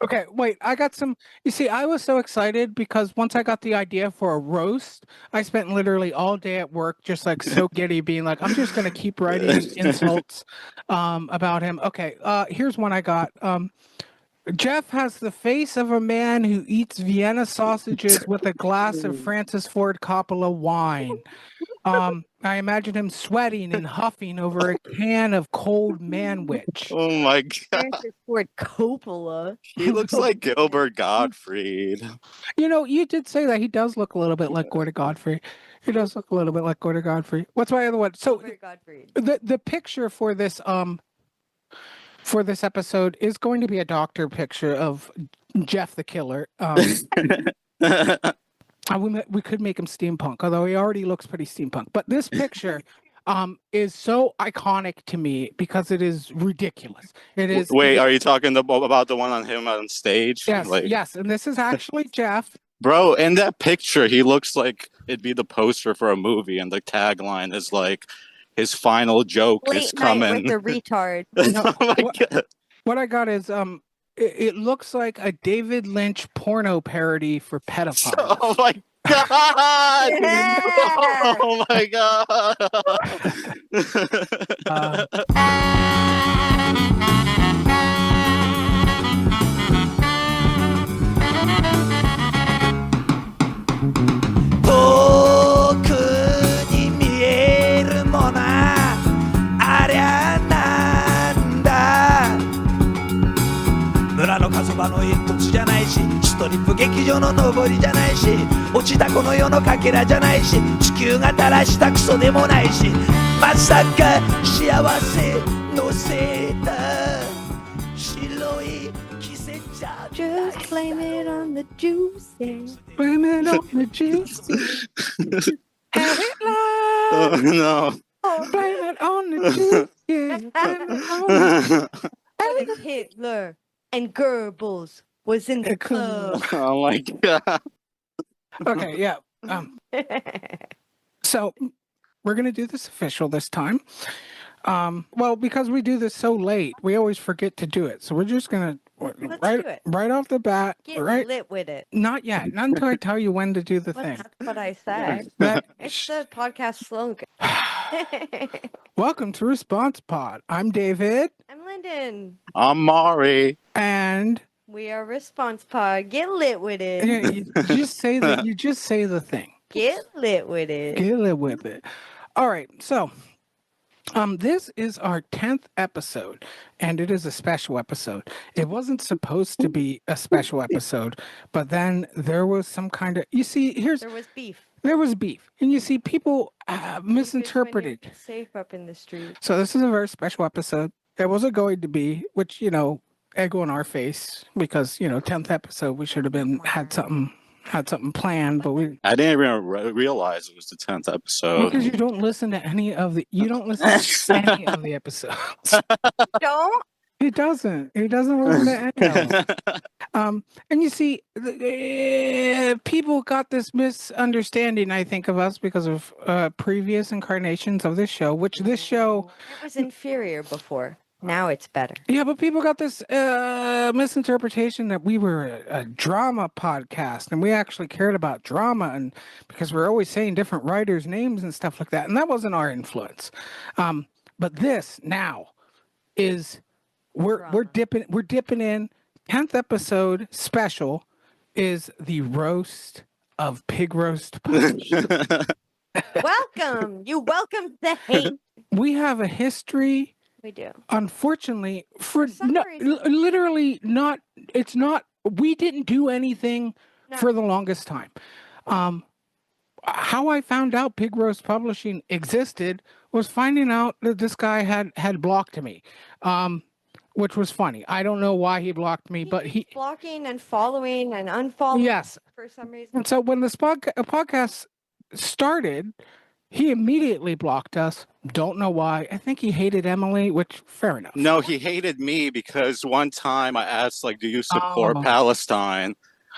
Okay, wait, I got some. You see, I was so excited because once I got the idea for a roast, I spent literally all day at work just like so giddy, being like, I'm just gonna keep writing insults about him. Okay, here's one I got. Jeff has the face of a man who eats Vienna sausages with a glass of Francis Ford Coppola wine. I imagine him sweating and huffing over a can of cold manwich. Oh my god. Francis Ford Coppola. He looks like Gilbert Gottfried. You know, you did say that he does look a little bit like Gordon Godfrey. He does look a little bit like Gordon Godfrey. What's my other one? So Gilbert Gottfried. the picture for this episode is going to be a doctor picture of Jeff the Killer. We could make him steampunk, although he already looks pretty steampunk. But this picture is so iconic to me because it is ridiculous. It is. Wait, are you talking about the one on him on stage? Yes, yes, and this is actually Jeff. Bro, in that picture, he looks like it'd be the poster for a movie, and the tagline is like, his final joke is coming. With the retard. Oh my god. What I got is it looks like a David Lynch porno parody for pedophiles. Oh my god! Yeah. Oh my god! の過疎場の煙突じゃないし、ストリップ劇場の上りじゃないし、落ちたこの世のかけらじゃないし、地球が垂らしたクソでもないし、まさか幸せ乗せた白い季節じゃ Just blame it on the juice. Blame it on the juice. Have it live. Oh no. Blame it on the juice. Yeah. Blame it on the Alex Hitler and Goebbels was in the club. Oh my god. Okay, yeah. So we're gonna do this official this time. Well, because we do this so late, we always forget to do it. So we're just gonna do it. right off the bat. Get right, lit with it. not yet. Not until I tell you when to do the Well, thing. that's what I said. It's the podcast slogan. Welcome to Response Pod. I'm David, I'm Linden. I'm Mari. and We are Response Pod. Get lit with it. you just say that. You just say the thing. Get lit with it. Get lit with it. All right. So, this is our 10th episode, and it is a special episode. It wasn't supposed to be a special episode, but then there was some kind of. You see, There was beef. there was beef, and you see, people misinterpreted. Beef is when you're safe up in the street. So this is a very special episode. It wasn't going to be, which egg on our face because 10th episode we should have been had something planned, but we I didn't even realize it was the 10th episode. because you don't listen to any of the episodes. Don't. He doesn't listen to any of them. And you see, people got this misunderstanding, I think, of us because of previous incarnations of this show, which this show. It was inferior before. Now it's better. Yeah, but people got this misinterpretation that we were a drama podcast and we actually cared about drama, and because we're always saying different writers' names and stuff like that, and that wasn't our influence. But this now is we're dipping in. 10th episode special is the roast of Pig Roast Punch. Welcome. You welcome the hate. We have a history. We do. Unfortunately, for some reason. literally not. It's not. We didn't do anything for the longest time. How I found out Pig Roast Publishing existed was finding out that this guy had blocked me, which was funny. I don't know why he blocked me, but he blocking and following and unfollowing. Yes. For some reason. And so when this podcast started, he immediately blocked us. Don't know why. I think he hated Emily, which fair enough. No, he hated me because one time I asked, like, do you support Oh. Palestine?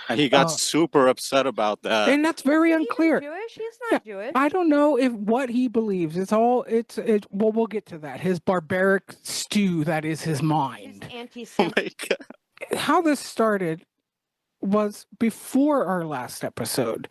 And he got super upset about that. And that's very He's unclear. Jewish? He's not Jewish. I don't know if what he believes. Well, we'll get to that. His barbaric stew that is his He's mind. Oh anti-Semitic. my god. how this started was before our last episode.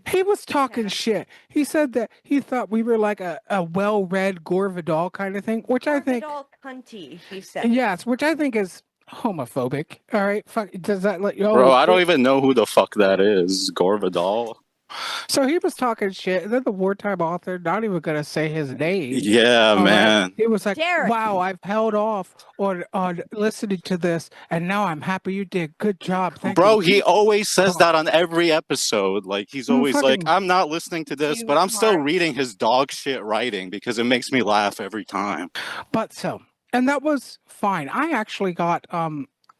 He was talking shit. He said that he thought we were like a well-read Gore Vidal kind of thing, which I think, all cunty, he said. yes, which I think is homophobic. All right, fuck. Does that let you? Bro, I don't even know who the fuck that is. Gore Vidal? So he was talking shit, and then the wartime author, not even gonna say his name. Yeah, all right, man. He was like, Derek. "Wow, I've held off on listening to this, and now I'm happy you did. Good job, thank Bro, you." he always says that on every episode. Like, he's You always like, fucking- I'm not listening to this, but I'm still reading his dog shit writing because it makes me laugh every time. But and that was fine. I actually got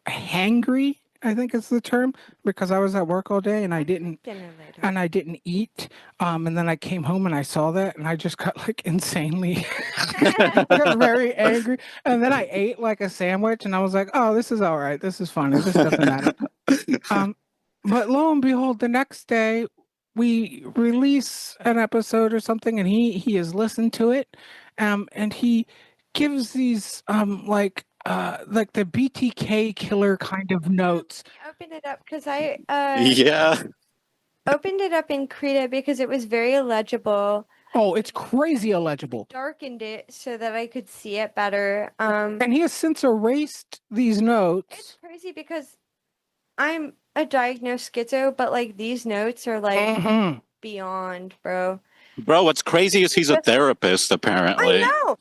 hangry, I think is the term, because I was at work all day and I didn't eat. And then I came home and I saw that and I just got like insanely got very angry. And then I ate like a sandwich and I was like, oh, this is all right. This is funny. This doesn't matter. But lo and behold, the next day we release an episode or something and he has listened to it. And he gives these like the BTK killer kind of notes. I opened it up because I Yeah. opened it up in Krita because it was very illegible. Oh, it's crazy illegible. Darkened it so that I could see it better. And he has since erased these It's notes. crazy because I'm a diagnosed schizo, but like these notes are like Mhm. beyond, bro. Bro, what's crazy is he's a therapist, apparently. I know.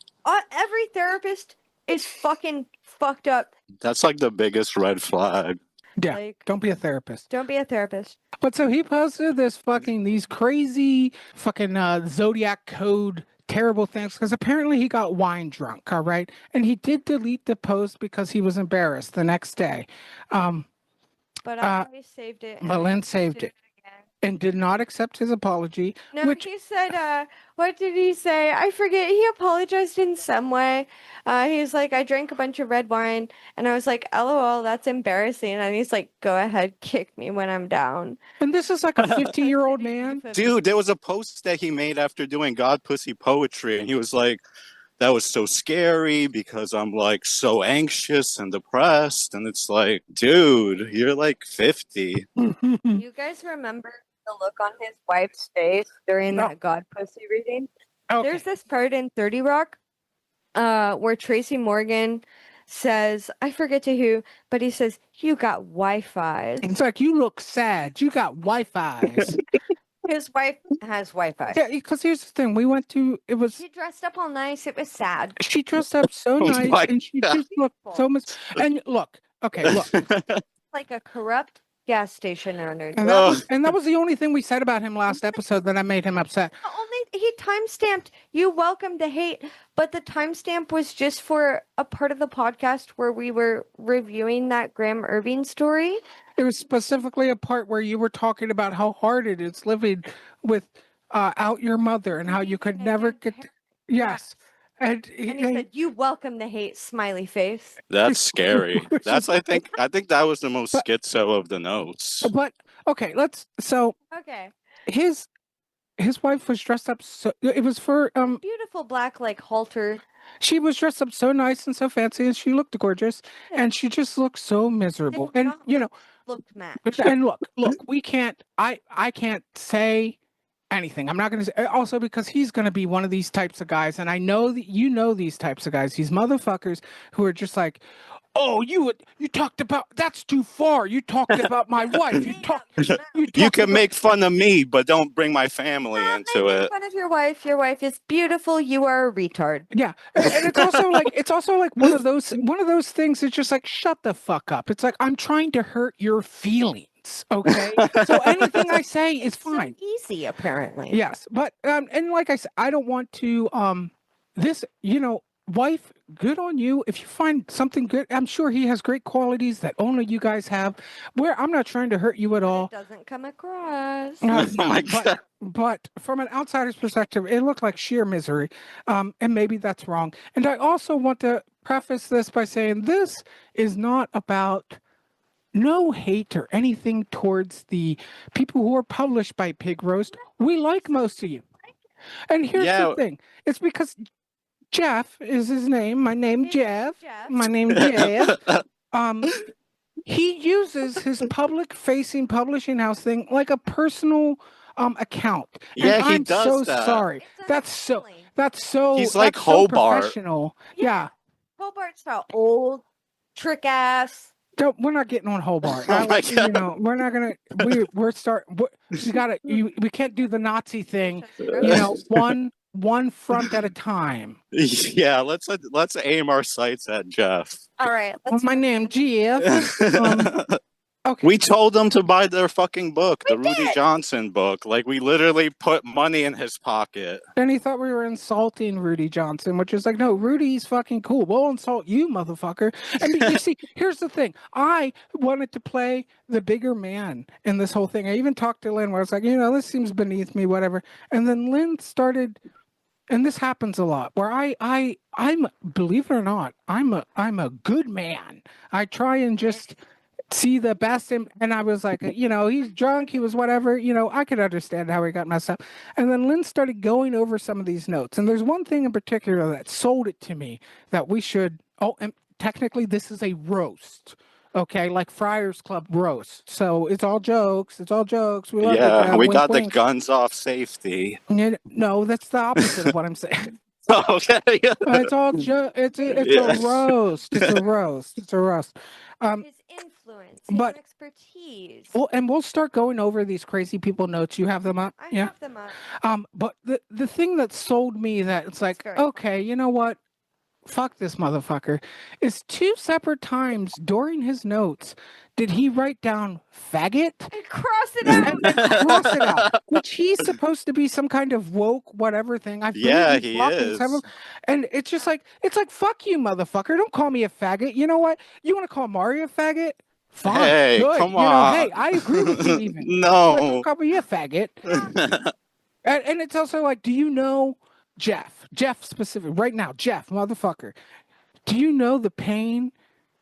Every therapist is fucking fucked up. That's like the biggest red flag. Yeah, Like, don't be a therapist. don't be a therapist. But so he posted these crazy fucking Zodiac code terrible things because apparently he got wine drunk, all right? And he did delete the post because he was embarrassed the next day. But I always saved it. But Lynn saved posted it again. and did not accept his apology. No, which he said, what did he say? I forget. He apologized in some way. He's like, I drank a bunch of red wine. And I was like, LOL, that's embarrassing. And he's like, go ahead, kick me when I'm down. and this is like a 50-year-old man. Dude, there was a post that he made after doing God Pussy Poetry, and he was like, that was so scary because I'm like so anxious and depressed. And it's like, dude, you're like 50. You guys remember the look on his wife's face during No. that God pussy reading? Okay. There's this part in 30 Rock where Tracy Morgan says, I forget to who, but he says, you got Wi-Fi. It's like, you look sad. You got Wi-Fi's. His wife has Wi-Fi. Yeah, because here's the thing. She dressed up all nice. It was sad. She dressed up so Oh nice my and she God. just looked so much. And look, Like a corrupt gas station owner. and that was the only thing we said about him last episode that I made him upset. He timestamped you welcome to hate, but the timestamp was just for a part of the podcast where we were reviewing that Graham Irving story. It was specifically a part where you were talking about how hard it is living with out your mother and how you could never get. Yes, and And he said, you welcome the hate, smiley face. That's scary. I think that was the most schizo of the notes. But okay, Okay. his wife was dressed up so it was for Beautiful black like halter. she was dressed up so nice and so fancy and she looked gorgeous and she just looked so miserable. Did And not you know, looked match. and look, we can't I can't say anything. I'm not going to say also because he's going to be one of these types of guys and I know that you know these types of guys, these motherfuckers who are just like, oh, you talked about that's too far. You talked about my wife. You can make fun of me, but don't bring my family into Make it. fun of your wife. Your wife is beautiful. You are a retard. Yeah, and it's also like one of those things that's just like shut the fuck up. It's like I'm trying to hurt your feelings. Okay, so anything I say is fine. So easy, apparently. Yes, but and like I said, I don't want to this wife, good on you. If you find something good, I'm sure he has great qualities that only you guys have. Where I'm not trying to hurt you at all. It doesn't come across. Oh my God. But from an outsider's perspective, it looked like sheer misery. And maybe that's wrong. And I also want to preface this by saying this is not about no hate or anything towards the people who are published by Pig Roast. We like most of you. And here's the thing. It's because Jeff is his name. My name Jeff. My name Jeff. he uses his public-facing publishing house thing like a personal account. Yeah, and he I'm does so that. sorry. It's That's so unappealing. that's so He's like that's so Hobart. professional. Yeah. Hobart style, old, trick ass. We're not getting on Hobart. Oh my You God. know, we're not gonna. We gotta. We can't do the Nazi thing. You know, one front at a time. Yeah, let's aim our sights at Jeff. All right. Well, my name Jeff. Okay. We told them to buy their fucking book, the We Rudy did. Johnson book. Like, we literally put money in his pocket. And he thought we were insulting Rudy Johnson, which is like, no, Rudy's fucking cool. We'll insult you, motherfucker. And you see, here's the thing. I wanted to play the bigger man in this whole thing. I even talked to Lynn where I was like, you know, this seems beneath me, whatever. And then Lynn started, and this happens a lot, where I'm believe it or not, I'm a good man. I try and just see the best in, and I was like, you know, he's drunk, he was whatever, you know, I could understand how he got messed up. And then Lynn started going over some of these notes, and there's one thing in particular that sold it to me that we should, and technically this is a roast, okay, like Friars Club roast, so it's all jokes, we love you, Yeah, Jeff. we Wink, got the wink. guns off safety. No, that's the opposite of what I'm saying. Okay. It's all it's Yeah. a roast. It's a roast. It's a roast. His influence, his but- expertise. Well, and we'll start going over these crazy people notes. You have them up? I Yeah. have them up. But the thing that sold me that it's like, very okay, you know what? Fuck this motherfucker. Is 2 separate times during his notes did he write down faggot And cross it out. and cross it out, which he's supposed to be some kind of woke whatever thing. I Yeah, believe he's he blocking is. several, and it's like fuck you, motherfucker. Don't call me a faggot. You know what? You want to call Mario a faggot? Fine. Hey, good. come You know, on. hey, I agree with you even. But No. don't call me a faggot. And it's also like, do you know Jeff specific right now, Jeff, motherfucker, do you know the pain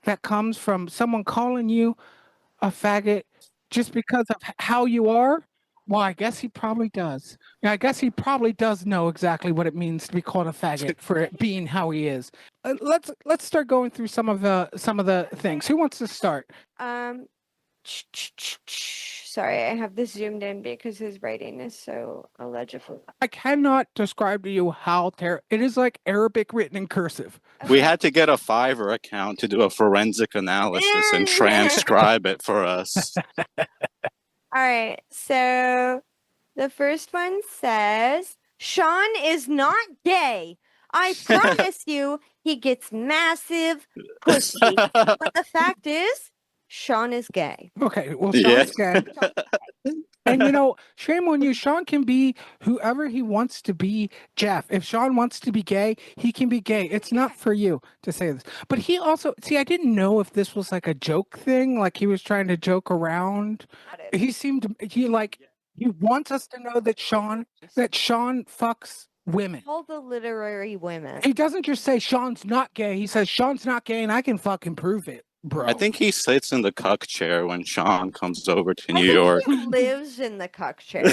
that comes from someone calling you a faggot just because of how you are? Well, I guess he probably does. Yeah, I guess he probably does know exactly what it means to be called a faggot for it being how he is. Let's start going through some of the things. Who wants to start? Sorry, I have this zoomed in because his writing is so illegible. I cannot describe to you how terrible it is. Like Arabic written in cursive. We had to get a Fiverr account to do a forensic analysis and transcribe it for us. All right, so the first one says, Sean is not gay. I promise you he gets massive pussy. But the fact is, Sean is gay. Okay, well, Yeah. Sean's gay. And you know, shame on you. Sean can be whoever he wants to be, Jeff. If Sean wants to be gay, he can be gay. It's not for you to say this. But he also, see, I didn't know if this was like a joke thing, like he was trying to joke around. He wants us to know that Sean fucks women. All the literary women. He doesn't just say Sean's not gay. He says Sean's not gay and I can fucking prove it, bro. I think he sits in the cuck chair when Sean comes over to I New think York. He lives in the cuck chair.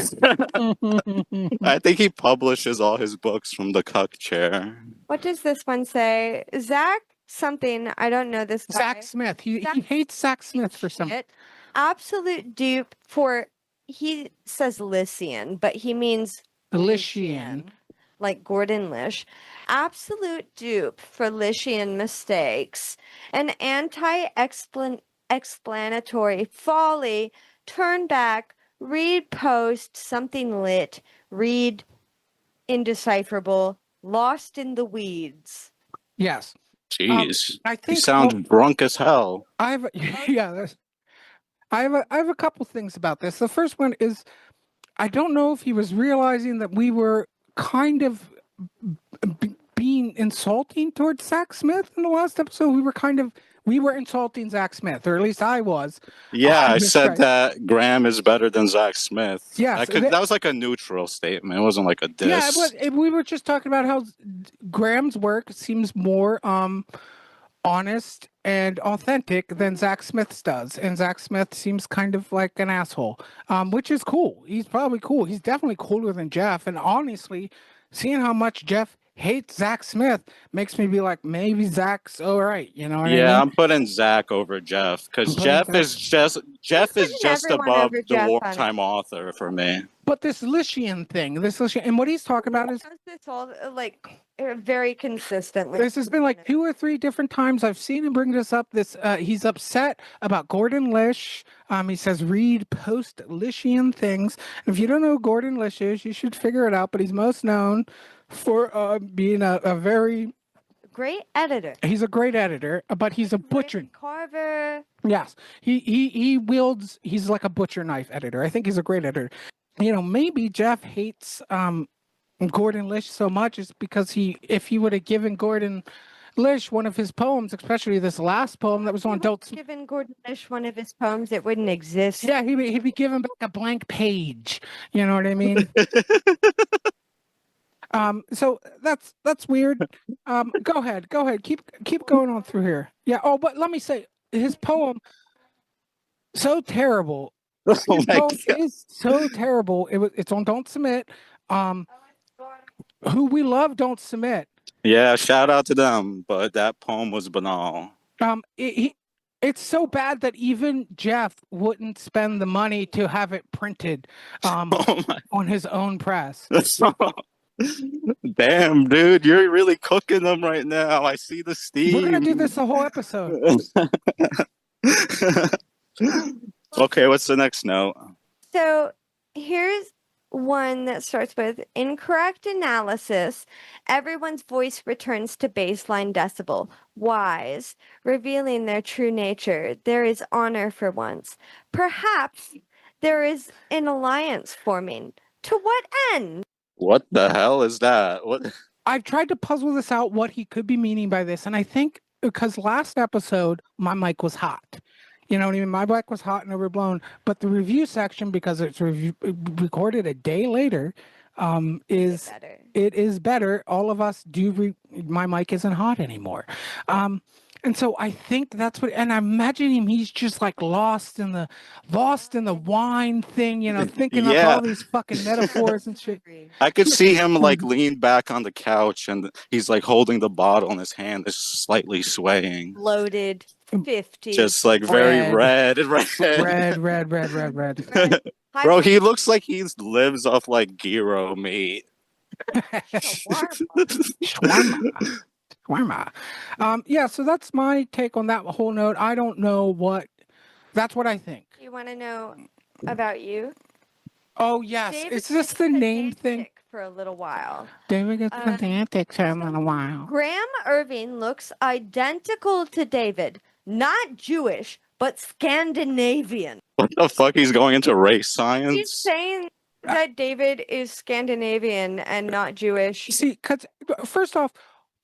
I think he publishes all his books from the cuck chair. What does this one say? Zach something. I don't know this guy. Zach Smith. He hates Zach Smith for some. Shit. Absolute dupe for, he says Lycian, but he means Lycian. like Gordon Lish. Absolute dupe for Lycian mistakes. An anti-explanatory folly. Turn back. Read post. Something lit. Read indecipherable. Lost in the weeds. Yes. Jeez. I He think sounds drunk as hell. I have I have a couple things about this. The first one is I don't know if he was realizing that we were kind of being insulting towards Zach Smith in the last episode. We were insulting Zach Smith, or at least I was. Yeah, I That's said right. that Graham is better than Zach Smith. Yes, That was like a neutral statement. It wasn't like a diss. Yeah, but we were just talking about how Graham's work seems more honest and authentic than Zach Smith's does, and Zach Smith seems kind of like an asshole, which is cool. He's probably cool. He's definitely cooler than Jeff, and honestly, seeing how much Jeff hates Zach Smith makes me be like, maybe Zach's all right. You know what I Yeah, mean? I'm putting Zach over Jeff because I'm putting Jeff is putting just everyone above over the Jeff on it. wartime author for me. But this Lishian thing, and what he's talking about is Does this all like very consistently. this has been like 2 or 3 different times I've seen him bring this up. He's upset about Gordon Lish. He says read post Lishian things. And if you don't know who Gordon Lish is, you should figure it out. But he's most known for being a very Great editor. he's a great editor, but he's a butcher. Raymond Carver. Yes, he wields. He's like a butcher knife editor. I think he's a great editor. You know, maybe Jeff hates Gordon Lish so much is because if he would have given Gordon Lish one of his poems, especially this last poem that was on Don't. Given Gordon Lish one of his poems, it wouldn't exist. Yeah, he'd be given back a blank page. You know what I mean? So that's weird. Go ahead. Keep going on through here. Yeah. Oh, but let me say his poem so terrible. Oh His my poem God. is so terrible. It's on Don't Submit. Who we love Don't Submit. Yeah, shout out to them, but that poem was banal. It's so bad that even Jeff wouldn't spend the money to have it printed Oh my. on his own press. Damn, dude, you're really cooking them right now. I see the steam. We're gonna do this the whole episode. Okay, what's the next note? So here's one that starts with incorrect analysis. Everyone's voice returns to baseline decibel. Wise, revealing their true nature. There is honor for once. Perhaps there is an alliance forming. To what end? What the hell is that? What? I've tried to puzzle this out, what he could be meaning by this, and I think because last episode my mic was hot. You know what I mean? My mic was hot and overblown, but the review section, because it's recorded a day later, is Better. it is better. All of us do. My mic isn't hot anymore, and so I think that's what. And I imagine him. He's just like lost in the wine thing. You know, thinking up Yeah. all these fucking metaphors and shit. I could see him like lean back on the couch and he's like holding the bottle in his hand, it's slightly swaying. Loaded 50. Just like very red. Red. Bro, he looks like he lives off like gyro meat. Shawarma. Yeah, so that's my take on that whole note. I don't know that's what I think. You want to know about you? Oh, yes. David It's just gets the name thing. pedantic for a little while. David gets pedantic for a little while. Graham Irving looks identical to David, not Jewish, but Scandinavian. What the fuck? He's going into race He's science? saying that David is Scandinavian and not Jewish. See, because first off,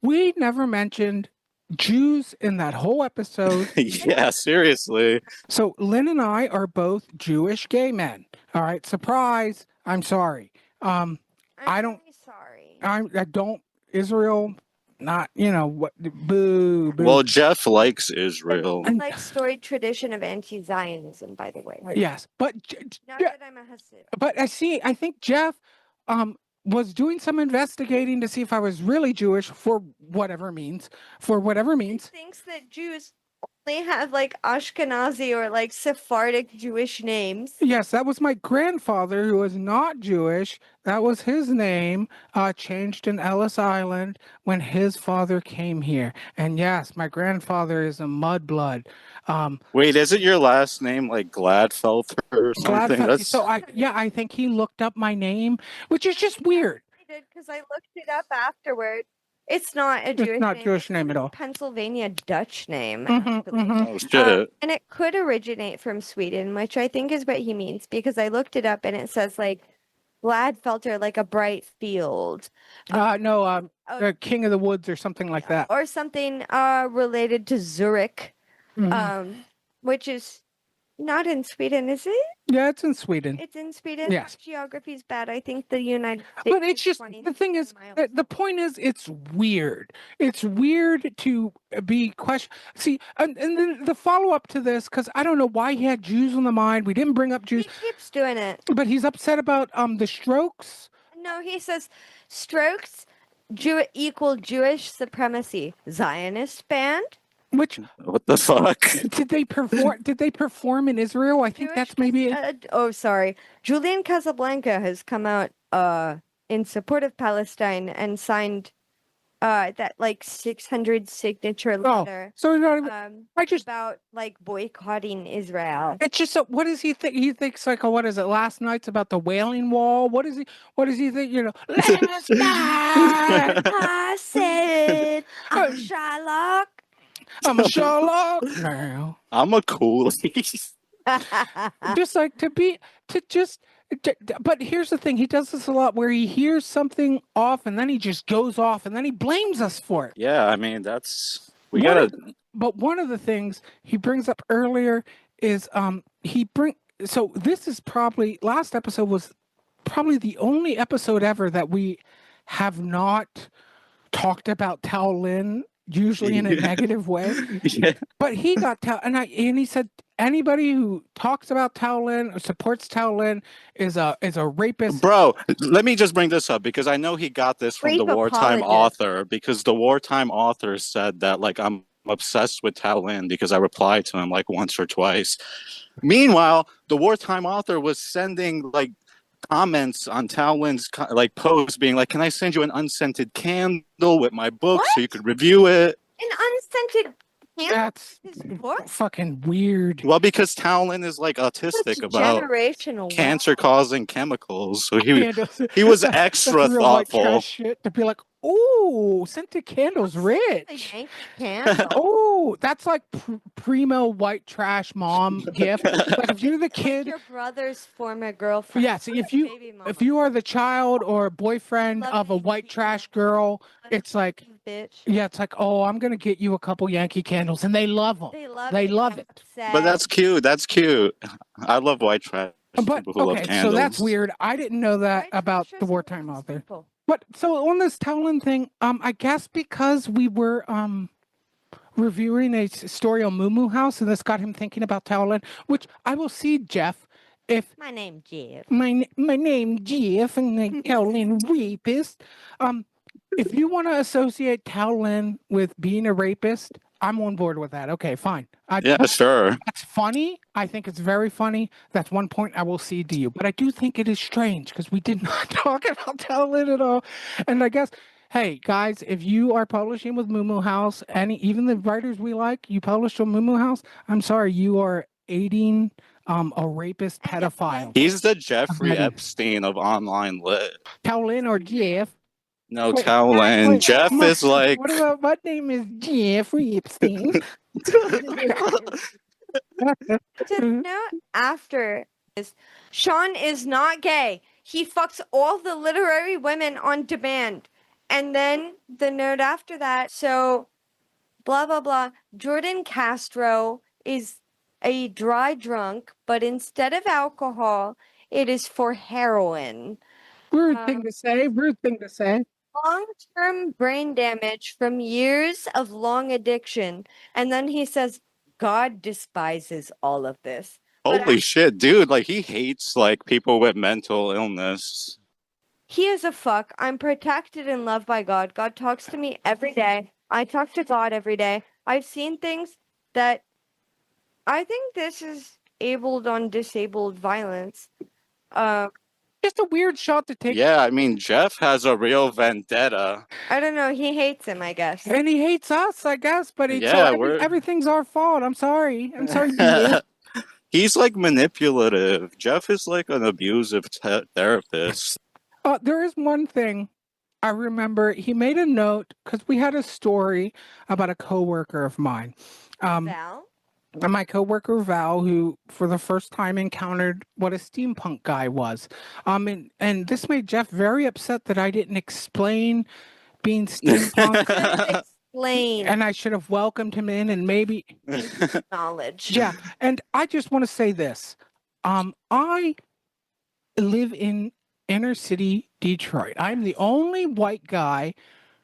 we never mentioned Jews in that whole episode. Yeah, seriously. So Lynn and I are both Jewish gay men. All right, surprise. I'm sorry. I don't- really sorry. I don't Israel. Not what. Boo. Well, Jeff likes Israel. I like storied tradition of anti-Zionism, by the way. Yes, but Not that I'm a Hasid. but I think Jeff was doing some investigating to see if I was really Jewish for whatever means. Thinks that Jews only have like Ashkenazi or like Sephardic Jewish names. Yes, that was my grandfather who was not Jewish. That was his name, changed in Ellis Island when his father came here. And yes, my grandfather is a mudblood. Wait, isn't your last name like Gladfelter or something? That's So I think he looked up my name, which is just weird. I did because I looked it up afterward. It's not a Jewish It's not name. Jewish name at all. Pennsylvania Dutch name. Mhm, actually. mhm. oh shit. And it could originate from Sweden, which I think is what he means because I looked it up and it says like Gladfelter, like a bright field. No, the King of the Woods or something like that. Or something related to Zurich, Mhm. which is not in Sweden, is it? Yeah, it's in Sweden. It's in Sweden. Yes. Geography's bad. I think the United States. But it's is just 20 the thing is miles. the point is it's weird. It's weird to be question. See, and then the follow up to this because I don't know why he had Jews on the mind. We didn't bring up He Jews, keeps doing it. but he's upset about the Strokes. No, he says strokes equal Jewish supremacy. Zionist band? Which What the fuck? did they perform? Did they perform in Israel? I think that's maybe it. Sorry. Julian Casablanca has come out in support of Palestine and signed that like 600 signature letter So not even, I just about like boycotting Israel. it's just so, what does he think? He thinks like, oh, what is it? Last night's about the Wailing Wall. What is he? What does he think? Last night I said I'm Shylock. I'm a Sherlock now. I'm a cool. Just like but here's the thing, he does this a lot where he hears something off and then he just goes off and then he blames us for it. Yeah, I mean we One gotta. But one of the things he brings up earlier is so this is probably, last episode was probably the only episode ever that we have not talked about Tao Lin, usually in a negative way. Yeah. But he got and he said anybody who talks about Tao Lin or supports Tao Lin is a rapist. Bro, let me just bring this up because I know he got this from the Rape wartime apologist. author, because the wartime author said that like I'm obsessed with Tao Lin because I replied to him like once or twice. Meanwhile, the wartime author was sending like comments on Tao Lin's like posts being like, can I send you an unscented candle with my book so you could review it? An unscented candle? That's His book? fucking weird. Well, because Tao Lin is like autistic That's about generational cancer causing chemicals. So Candles. he was That's extra real white thoughtful. trash shit to be like, ooh, scented candles, A rich. Yankee candle. Oh, that's like primo white trash mom gift. Like if you're the Like kid, your brother's former girlfriend. yeah. So if you Baby mama. if you are the child or boyfriend Love of a you, white Yankee trash candle. girl, it's like, Bitch. yeah, it's like, oh, I'm gonna get you a couple Yankee candles, and they love them. They love it. But that's cute. That's cute. I love white trash. But People who love okay, so candles. that's weird. I didn't know that about the wartime author. But so on this Tao Lin thing, I guess because we were reviewing a story on Moo Moo House, and this got him thinking about Tao Lin, which I will see, Jeff. If My name Jeff. my name Jeff and the Tao Lin rapist, if you want to associate Tao Lin with being a rapist, I'm on board with that. Okay, fine. Yeah, sure. That's funny. I think it's very funny. That's one point I will cede to you. But I do think it is strange because we did not talk about Tao Lin at all. And I guess, hey, guys, if you are publishing with Moo Moo House, even the writers we like, you publish on Moo Moo House, I'm sorry, you are aiding a rapist pedophile. He's the Jeffrey Already. Epstein of online lit. Tao Lin or Jeff? No, Wait, Tao Lin. wait, Jeff is like. What about my name is Jeffrey Epstein? To note after is Sean is not gay. He fucks all the literary women on demand. And then the note after that, so blah blah blah. Jordan Castro is a dry drunk, but instead of alcohol, it is for heroin. Rude thing to say. Rude thing to say. Long-term brain damage from years of long addiction. And then he says, God despises all of this. Holy shit, dude. Like, he hates, like, people with mental illness. He is a fuck. I'm protected and loved by God. God talks to me every day. I talk to God every day. I've seen things that I think this is abled on disabled violence. Just a weird shot to take. Yeah, I mean, Jeff has a real vendetta. I don't know. He hates him, I guess. And he hates us, I guess, but it's Yeah, everything's our fault. I'm sorry. I'm sorry. Jeff. He's like manipulative. Jeff is like an abusive therapist. There is one thing I remember. He made a note because we had a story about a coworker of mine. Val? My coworker Val, who for the first time encountered what a steampunk guy was. And this made Jeff very upset that I didn't explain being steampunk. Explain. And I should have welcomed him in and maybe knowledge. Yeah. And I just want to say this. I live in inner city Detroit. I'm the only white guy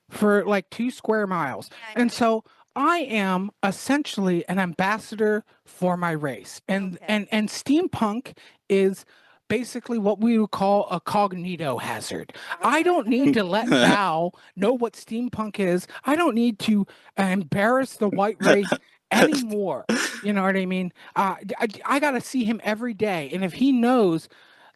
for like 2 square miles. And so I am essentially an ambassador for my race. And Okay. and steampunk is basically what we would call a cognito hazard. I don't need to let Val know what steampunk is. I don't need to embarrass the white race anymore. You know what I mean? I got to see him every day. And if he knows,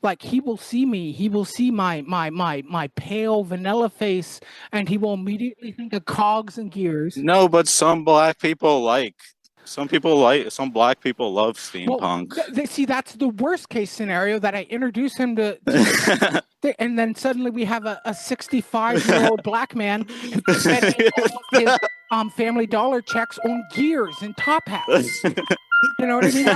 like, he will see me, he will see my pale vanilla face, and he will immediately think of cogs and gears. No, but some black people some black people love steampunk. See, that's the worst case scenario, that I introduce him to and then suddenly we have a 65-year-old black man who's spending all of his Family Dollar checks on gears and top hats. You know what I mean?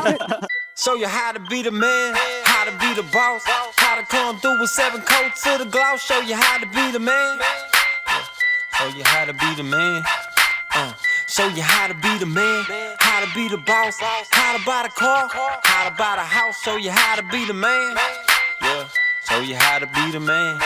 Show you how to be the man, how to be the boss, how to come through with 7 coats to the gloss. Show you how to be the man. Show you how to be the man. Show you how to be the man, how to be the boss, how to buy the car, how to buy the house. Show you how to be the man. Yeah, show you how to be the man.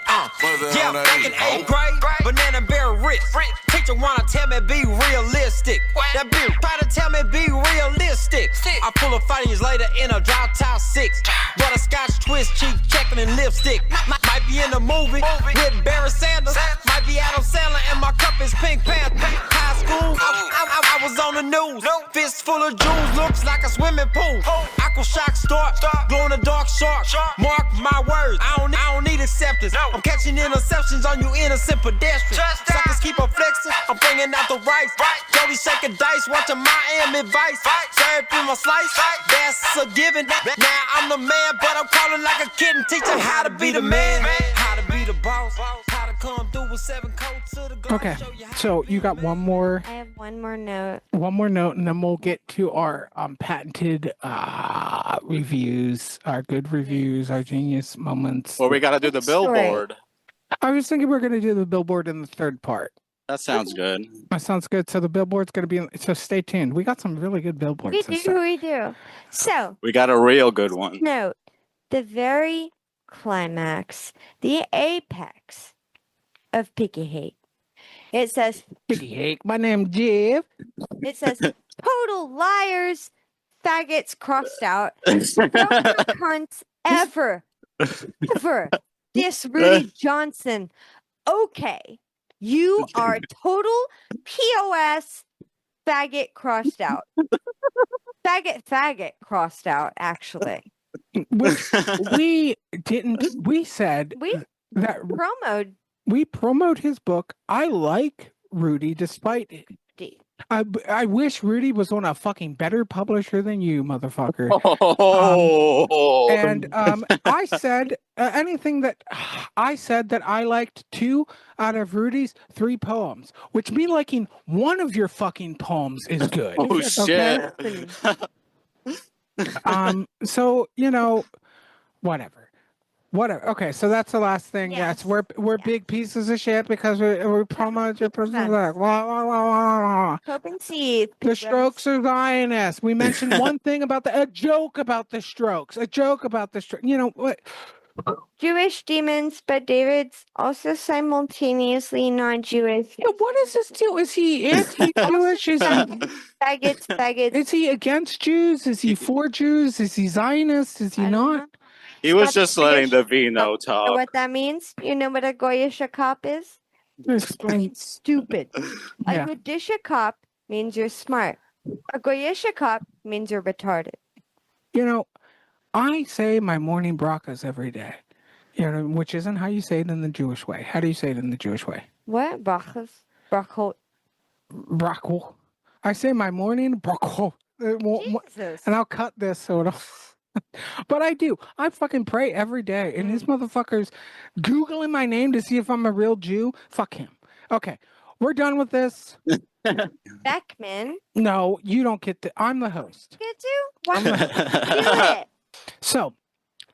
Yeah, back in 8th grade, banana bear rich. Teacher wanna tell me be realistic. That bitch try to tell me be realistic. I pull up 5 years later in a drop top 6. Butterscotch twist, cheek checking and lipstick. Might be in a movie with Barry Sanders. Might be Adam Sandler and my cup is Pink Panther. High school, I was on the news. Fist full of jewels, looks like a swimming pool. Aqua shock start, glow in the dark shark. Mark my words, I don't need acceptance. I'm catching interceptions on you innocent pedestrians. Suckers keep on flexing, I'm bringing out the rice. Jody shaking dice, watching Miami Vice. Serve through my slice, that's a given. Now I'm the man, but I'm calling like a kid and teaching how to be the man, how to be the boss, how to come through with 7 coats to the gloss. Okay, so you got one more. I have one more note. One more note, and then we'll get to our patented reviews, our good reviews, our genius moments. Or we gotta do the billboard. I was thinking we're going to do the billboard in the third part. That sounds good. That sounds good. So the billboard's going to be, so stay tuned. We got some really good billboards. We do. So, We got a real good one. note, the very climax, the apex of Picky Hate. It says, Hey, my name's Jeff. it says, total liars, faggots crossed out. No cunts ever diss Rudy Johnson. Okay, you are total POS faggot crossed out. Faggot crossed out, actually. Which we didn't, we said We that promoted we promote his book. I like Rudy, despite it. I wish Rudy was on a fucking better publisher than you, motherfucker. And I said anything that I said that I liked 2 out of Rudy's 3 poems, which me liking one of your fucking poems is good. Oh shit. So you know, whatever. Okay, so that's the last thing. Yes, we're big pieces of shit because we promote your personal life. Hope and see. The Strokes are Zionists. We mentioned one thing about a joke about the Strokes. You know what? Jewish demons, but David's also simultaneously non-Jewish. Yeah, what is this deal? Is he anti-Jewish? Is he Faggots. Is he against Jews? Is he for Jews? Is he Zionist? Is he I don't not? know. He was just letting the Vino You know talk. what that means? You know what a Goyish cop is? Explain. Stupid. Yeah. A Goyish cop means you're smart. A Goyish cop means you're retarded. You know, I say my morning brachas every day. You know, which isn't how you say it in the Jewish way. How do you say it in the Jewish way? What? Brachas? Brachot. Brachel. I say my morning brachol. Jesus. And I'll cut this so it'll. But I do. I fucking pray every day. And these motherfuckers Googling my name to see if I'm a real Jew. Fuck him. Okay. We're done with this. Beckmann. No, you don't get to. I'm the host. Get to? Why do it? So,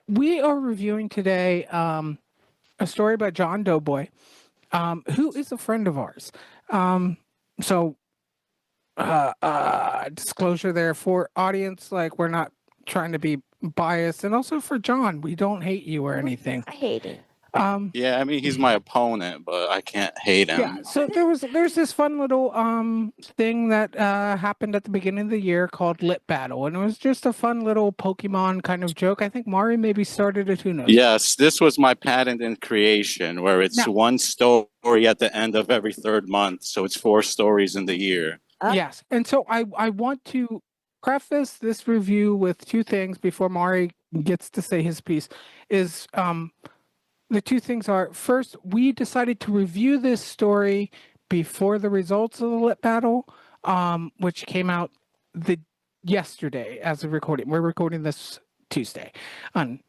we are reviewing today a story by Jon Doughboy, who is a friend of ours. Disclosure there for audience, like we're not trying to be biased, and also for John, we don't hate you or anything. I hate it. Yeah, I mean he's my opponent, but I can't hate him. Yeah, so there's this fun little thing that happened at the beginning of the year called Lip Battle, and it was just a fun little Pokemon kind of joke. I think Mari maybe started it, who knows? Yes, this was my patented creation where it's Now- one story at the end of every third month, so it's 4 stories in the year. Yes, and so I want to preface this review with 2 things before Mari gets to say his piece. Is the 2 things are, first, we decided to review this story before the results of the Lip Battle, which came out yesterday as of recording. We're recording this Tuesday. And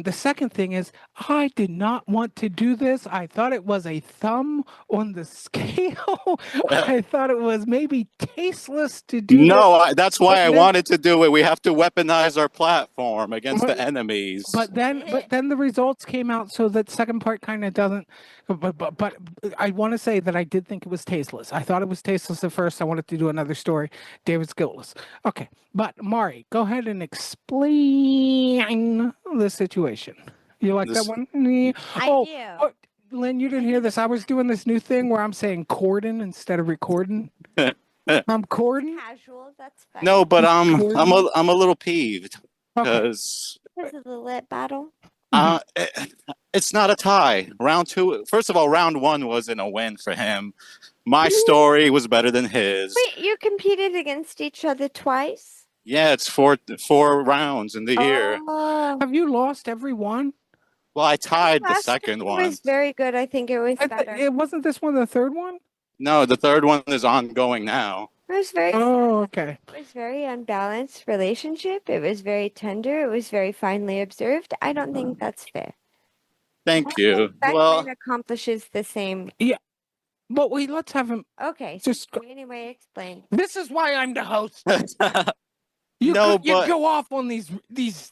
the second thing is, I did not want to do this. I thought it was a thumb on the scale. I thought it was maybe tasteless to do this. No, that's why I then- wanted to do it. We have to weaponize our platform against the enemies. But then the results came out, so that second part kind of doesn't. But I want to say that I did think it was tasteless. I thought it was tasteless at first. I wanted to do another story. David's guiltless. Okay, but Mari, go ahead and explain the situation. You like This- that one? I oh, do. oh, Lynn, you didn't hear this. I was doing this new thing where I'm saying cordon instead of recording. I'm cordon. Casual, that's fine. No, but I'm Gordon? a little peeved Okay. because Because of the Lip Battle. it's not a tie. Round 2. First of all, round 1 wasn't a win for him. My story was better than his. Wait, you competed against each other twice? Yeah, it's 4 rounds in the year. Oh. Have you lost every one? Well, I tied the Last second It one. was very good. I think it was better. It wasn't this one the third one? No, the third one is ongoing now. It was very Oh, okay. It was very unbalanced relationship. It was very tender. It was very finely observed. I don't think that's fair. Thank you. Beckmann Well, accomplishes the same. But wait, let's have him. Okay. So Just anyway, explain. this is why I'm the host. You No, you but- go off on these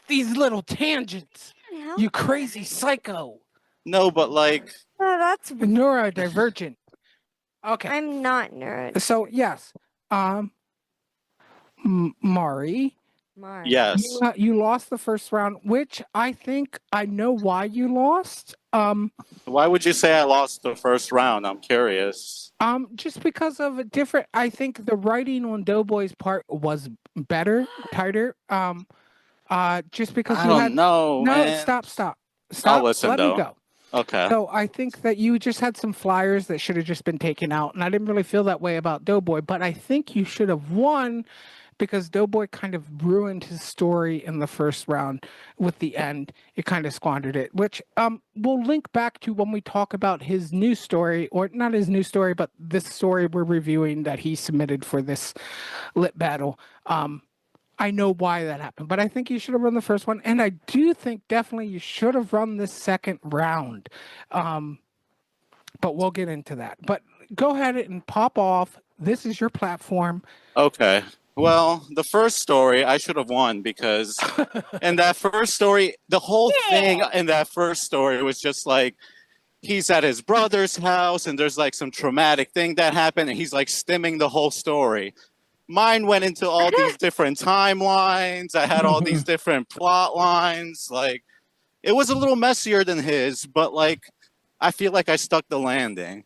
little tangents. Hell? You crazy psycho. no, but like, Oh, that's Neurodivergent. Okay. I'm not nerd. So yes, Mari, Mars. yes. you lost the first round, which I think I know why you lost. Why would you say I lost the first round? I'm curious. Just because of a different. I think the writing on Doughboy's part was better, tighter. Just because I you don't had know. no. Man. Stop. listen, Let though. me go. Okay. So I think that you just had some flyers that should have just been taken out, and I didn't really feel that way about Doughboy. But I think you should have won because Doughboy kind of ruined his story in the first round with the end. It kind of squandered it, which we'll link back to when we talk about his new story, or not his new story, but this story we're reviewing that he submitted for this Lit Battle. I know why that happened, but I think you should have run the first one, and I do think definitely you should have run the second round. But we'll get into that. But go ahead and pop off. This is your platform. Okay. Well, the first story I should have won because in that first story, the whole thing in that first story was just like he's at his brother's house and there's like some traumatic thing that happened and he's like stimming the whole story. Mine went into all these different timelines. I had all these different plot lines. Like it was a little messier than his, but like I feel like I stuck the landing.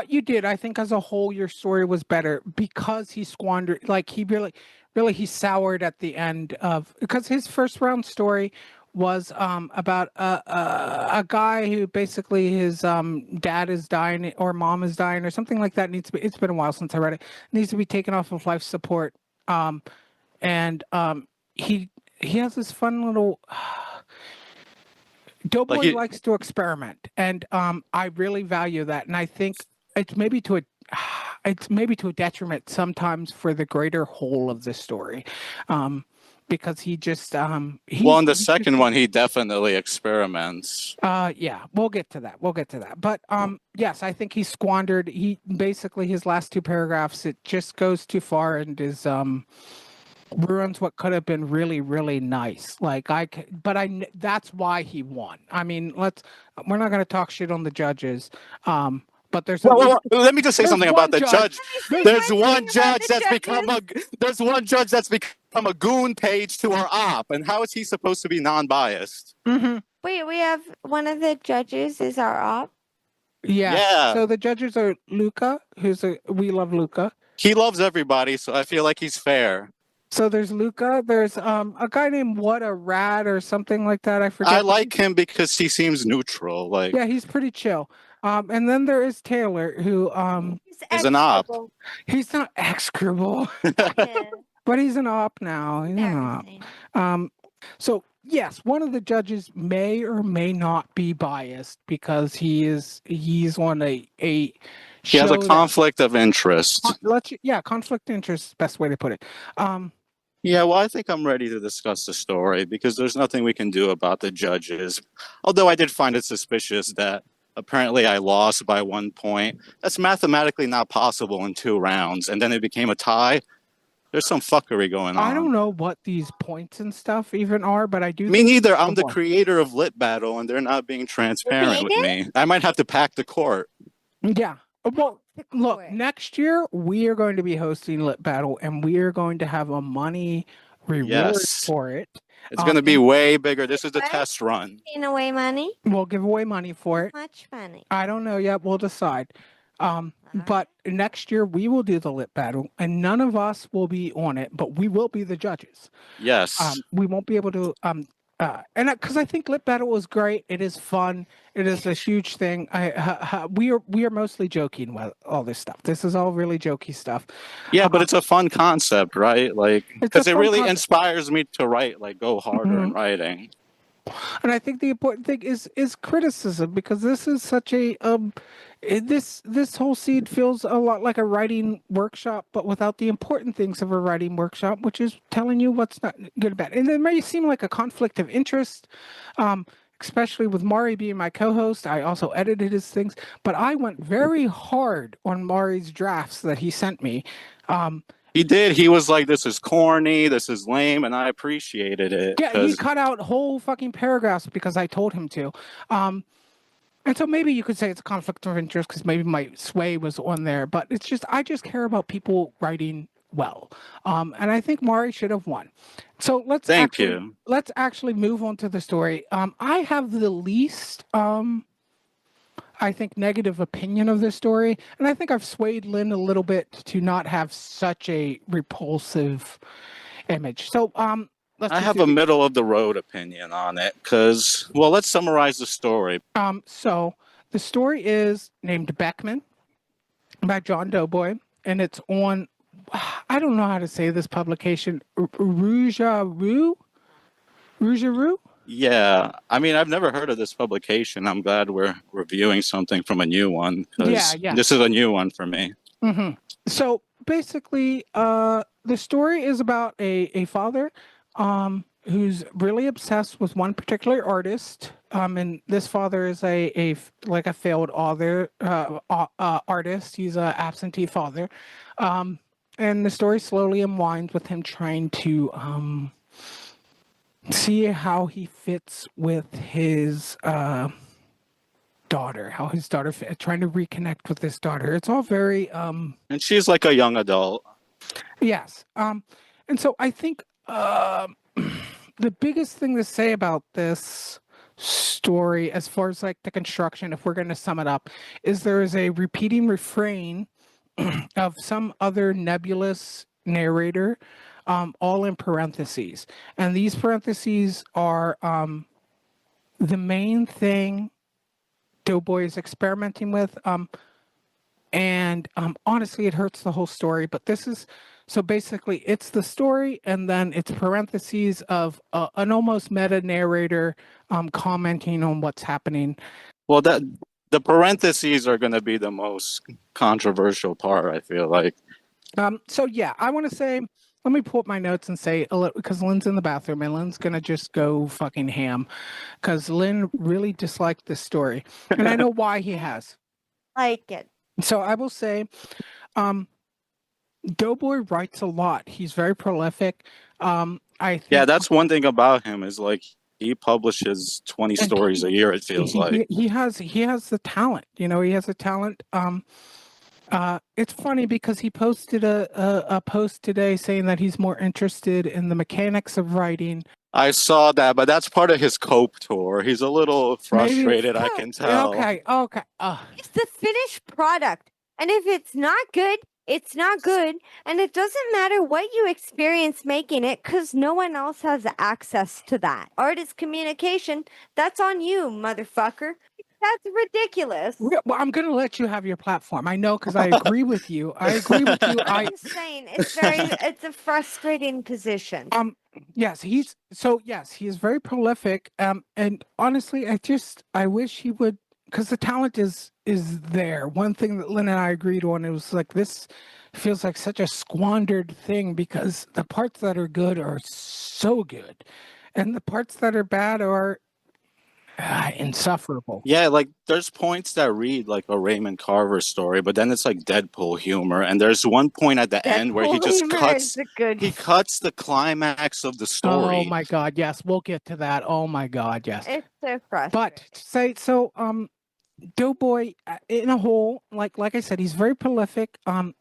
You did. I think as a whole, your story was better because he squandered, like he really he soured at the end of, because his first round story was about a guy who basically his dad is dying or mom is dying or something like that. It's been a while since I read it. Needs to be taken off of life support. And he has this fun little Doughboy Like likes to experiment, and I really value that. And I think it's maybe to a detriment sometimes for the greater whole of the story, because he just Well, in the second one, he definitely experiments. yeah, we'll get to that. But yes, I think he squandered. He basically his last 2 paragraphs, it just goes too far and is ruins what could have been really, really nice. Like that's why he won. I mean, we're not going to talk shit on the judges. But there's Well, let me just say there's something one about the judge. judge. Say There's one one thing about judge the that's become a goon page to our op, and how is he supposed to be non-biased? Mhm. Wait, we have one of the judges is our op. Yes. Yeah. So the judges are Luca, we love Luca. He loves everybody, so I feel like he's fair. So there's Luca. There's a guy named What a Rat or something like that. I forget. I but like him because he seems neutral. Like, yeah, he's pretty chill. And then there is Taylor, who He's an op. execrable. he's not execrable, Yeah, but he's an op now. He's an op. embarrassing. So yes, one of the judges may or may not be biased because he's on a he has a show that- conflict of interest. conflict of interest is the best way to put it. Yeah, well, I think I'm ready to discuss the story because there's nothing we can do about the judges. Although I did find it suspicious that apparently I lost by 1 point. That's mathematically not possible in 2 rounds, and then it became a tie. There's some fuckery going on. I don't know what these points and stuff even are, but I do. Me think neither. it's I'm the one. creator of Lit Battle, and they're not being transparent with me. I might have to pack the court. Yeah. Well, look, Quick. next year we are going to be hosting Lit Battle, and we are going to have a money reward Yes. for it. It's going to be and way bigger. This is the What? test run. Taking away money. We'll give away money for it. How much money? I don't know yet. We'll decide. But next year we will do the Lit Battle, and none of us will be on it, but we will be the judges. Yes. We won't be able to and because I think Lit Battle is great. It is fun. It is a huge thing. We are mostly joking with all this stuff. This is all really jokey stuff. Yeah, but it's a fun concept, right? Like, It's a because it fun really concept. inspires me to write, like, go harder in writing. And I think the important thing is criticism, because this is such a this whole seed feels a lot like a writing workshop, but without the important things of a writing workshop, which is telling you what's not good about it. And it may seem like a conflict of interest, especially with Mari being my co-host. I also edited his things, but I went very hard on Mari's drafts that he sent me. He did. He was like, this is corny, this is lame, and I appreciated it. Yeah, he 'cause- cut out whole fucking paragraphs because I told him to. And so maybe you could say it's a conflict of interest because maybe my sway was on there, but it's just I just care about people writing well, and I think Mari should have won. So let's Thank you. let's actually move on to the story. I have the least I think negative opinion of this story, and I think I've swayed Lynn a little bit to not have such a repulsive image. So let's I just have do a the- middle of the road opinion on it because, well, let's summarize the story. So the story is named Beckmann by Jon Doughboy, and it's on, I don't know how to say this publication, Rougarou? Yeah, I mean, I've never heard of this publication. I'm glad we're reviewing something from a new one because Yeah. this is a new one for me. Mm-hmm. So basically, the story is about a father who's really obsessed with one particular artist. And this father is a failed author, artist. He's an absentee father. And the story slowly unwinds with him trying to see how he fits with his daughter, how his daughter trying to reconnect with his daughter. It's all very And she's like a young adult. yes. And so I think the biggest thing to say about this story, as far as like the construction, if we're going to sum it up, is there is a repeating refrain of some other nebulous narrator, all in parentheses. And these parentheses are the main thing Doughboy is experimenting with. And honestly, it hurts the whole story. But this is, so basically, it's the story, and then it's parentheses of an almost meta narrator commenting on what's happening. Well, the parentheses are going to be the most controversial part, I feel like. So yeah, I want to say, let me pull up my notes and say, because Lynn's in the bathroom and Lynn's going to just go fucking ham because Lynn really disliked this story. And I know why he has. Like it. So I will say, Doughboy writes a lot. He's very prolific. I think Yeah, that's one thing about him is like he publishes 20 And stories a year, it feels like. he has the talent. You know, he has a talent. It's funny because he posted a post today saying that he's more interested in the mechanics of writing I saw that, but that's part of his cope tour. He's a little frustrated, I can tell. Okay. It's the finished product. And if it's not good, it's not good. And it doesn't matter what you experience making it because no one else has access to that. Art is communication. That's on you, motherfucker. That's ridiculous. Well, I'm going to let you have your platform. I know because I agree with you. I agree with you. I'm just saying, it's a frustrating position. Yes, he is very prolific. And honestly, I wish he would, because the talent is there. One thing that Lynn and I agreed on, it was like, this feels like such a squandered thing because the parts that are good are so good, and the parts that are bad are insufferable. Yeah, like there's points that read like a Raymond Carver story, but then it's like Deadpool humor. And there's one point at the end where he just cuts the climax of the story. Oh my God, yes, we'll get to that. Oh my God, yes. It's so frustrating. But Doughboy, in a whole, like I said, he's very prolific. And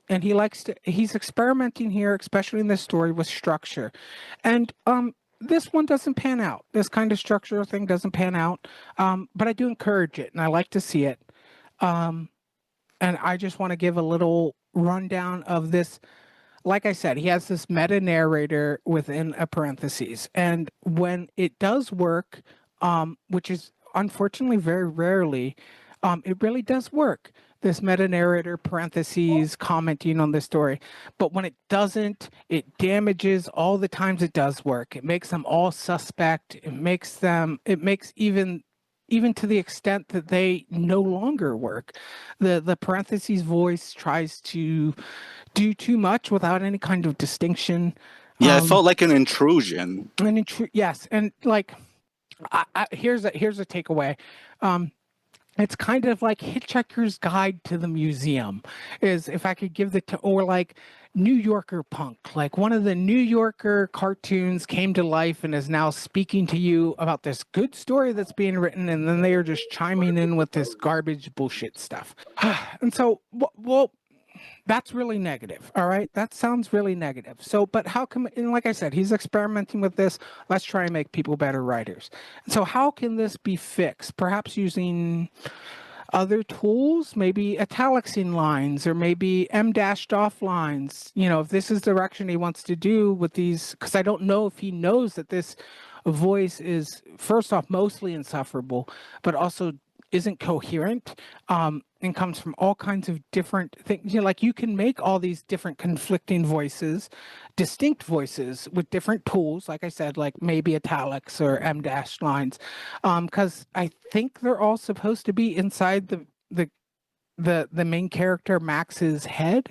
he's experimenting here, especially in this story, with structure, and this one doesn't pan out. This kind of structural thing doesn't pan out. But I do encourage it, and I like to see it. And I just want to give a little rundown of this. Like I said, he has this meta narrator within a parentheses, and when it does work, which is unfortunately very rarely, it really does work. This meta narrator parentheses commenting on the story, but when it doesn't, it damages all the times it does work. It makes them all suspect. It makes even to the extent that they no longer work. The parentheses voice tries to do too much without any kind of distinction. Yeah, it felt like an intrusion. Yes, and like here's a takeaway. It's kind of like Hitchhiker's Guide to the Museum, is if I could give or like New Yorker Punk, like one of the New Yorker cartoons came to life and is now speaking to you about this good story that's being written, and then they are just chiming in with this garbage bullshit stuff. And so, well, that's really negative. All right. That sounds really negative. So, but how come, and like I said, he's experimenting with this. Let's try and make people better writers. So how can this be fixed? Perhaps using other tools, maybe italicsing lines, or maybe M-dashed off lines. If this is the direction he wants to do with these, because I don't know if he knows that this voice is, first off, mostly insufferable, but also isn't coherent, and comes from all kinds of different things. Like you can make all these different conflicting voices, distinct voices with different tools, like I said, like maybe italics or M-dash lines, because I think they're all supposed to be inside the main character Max's head.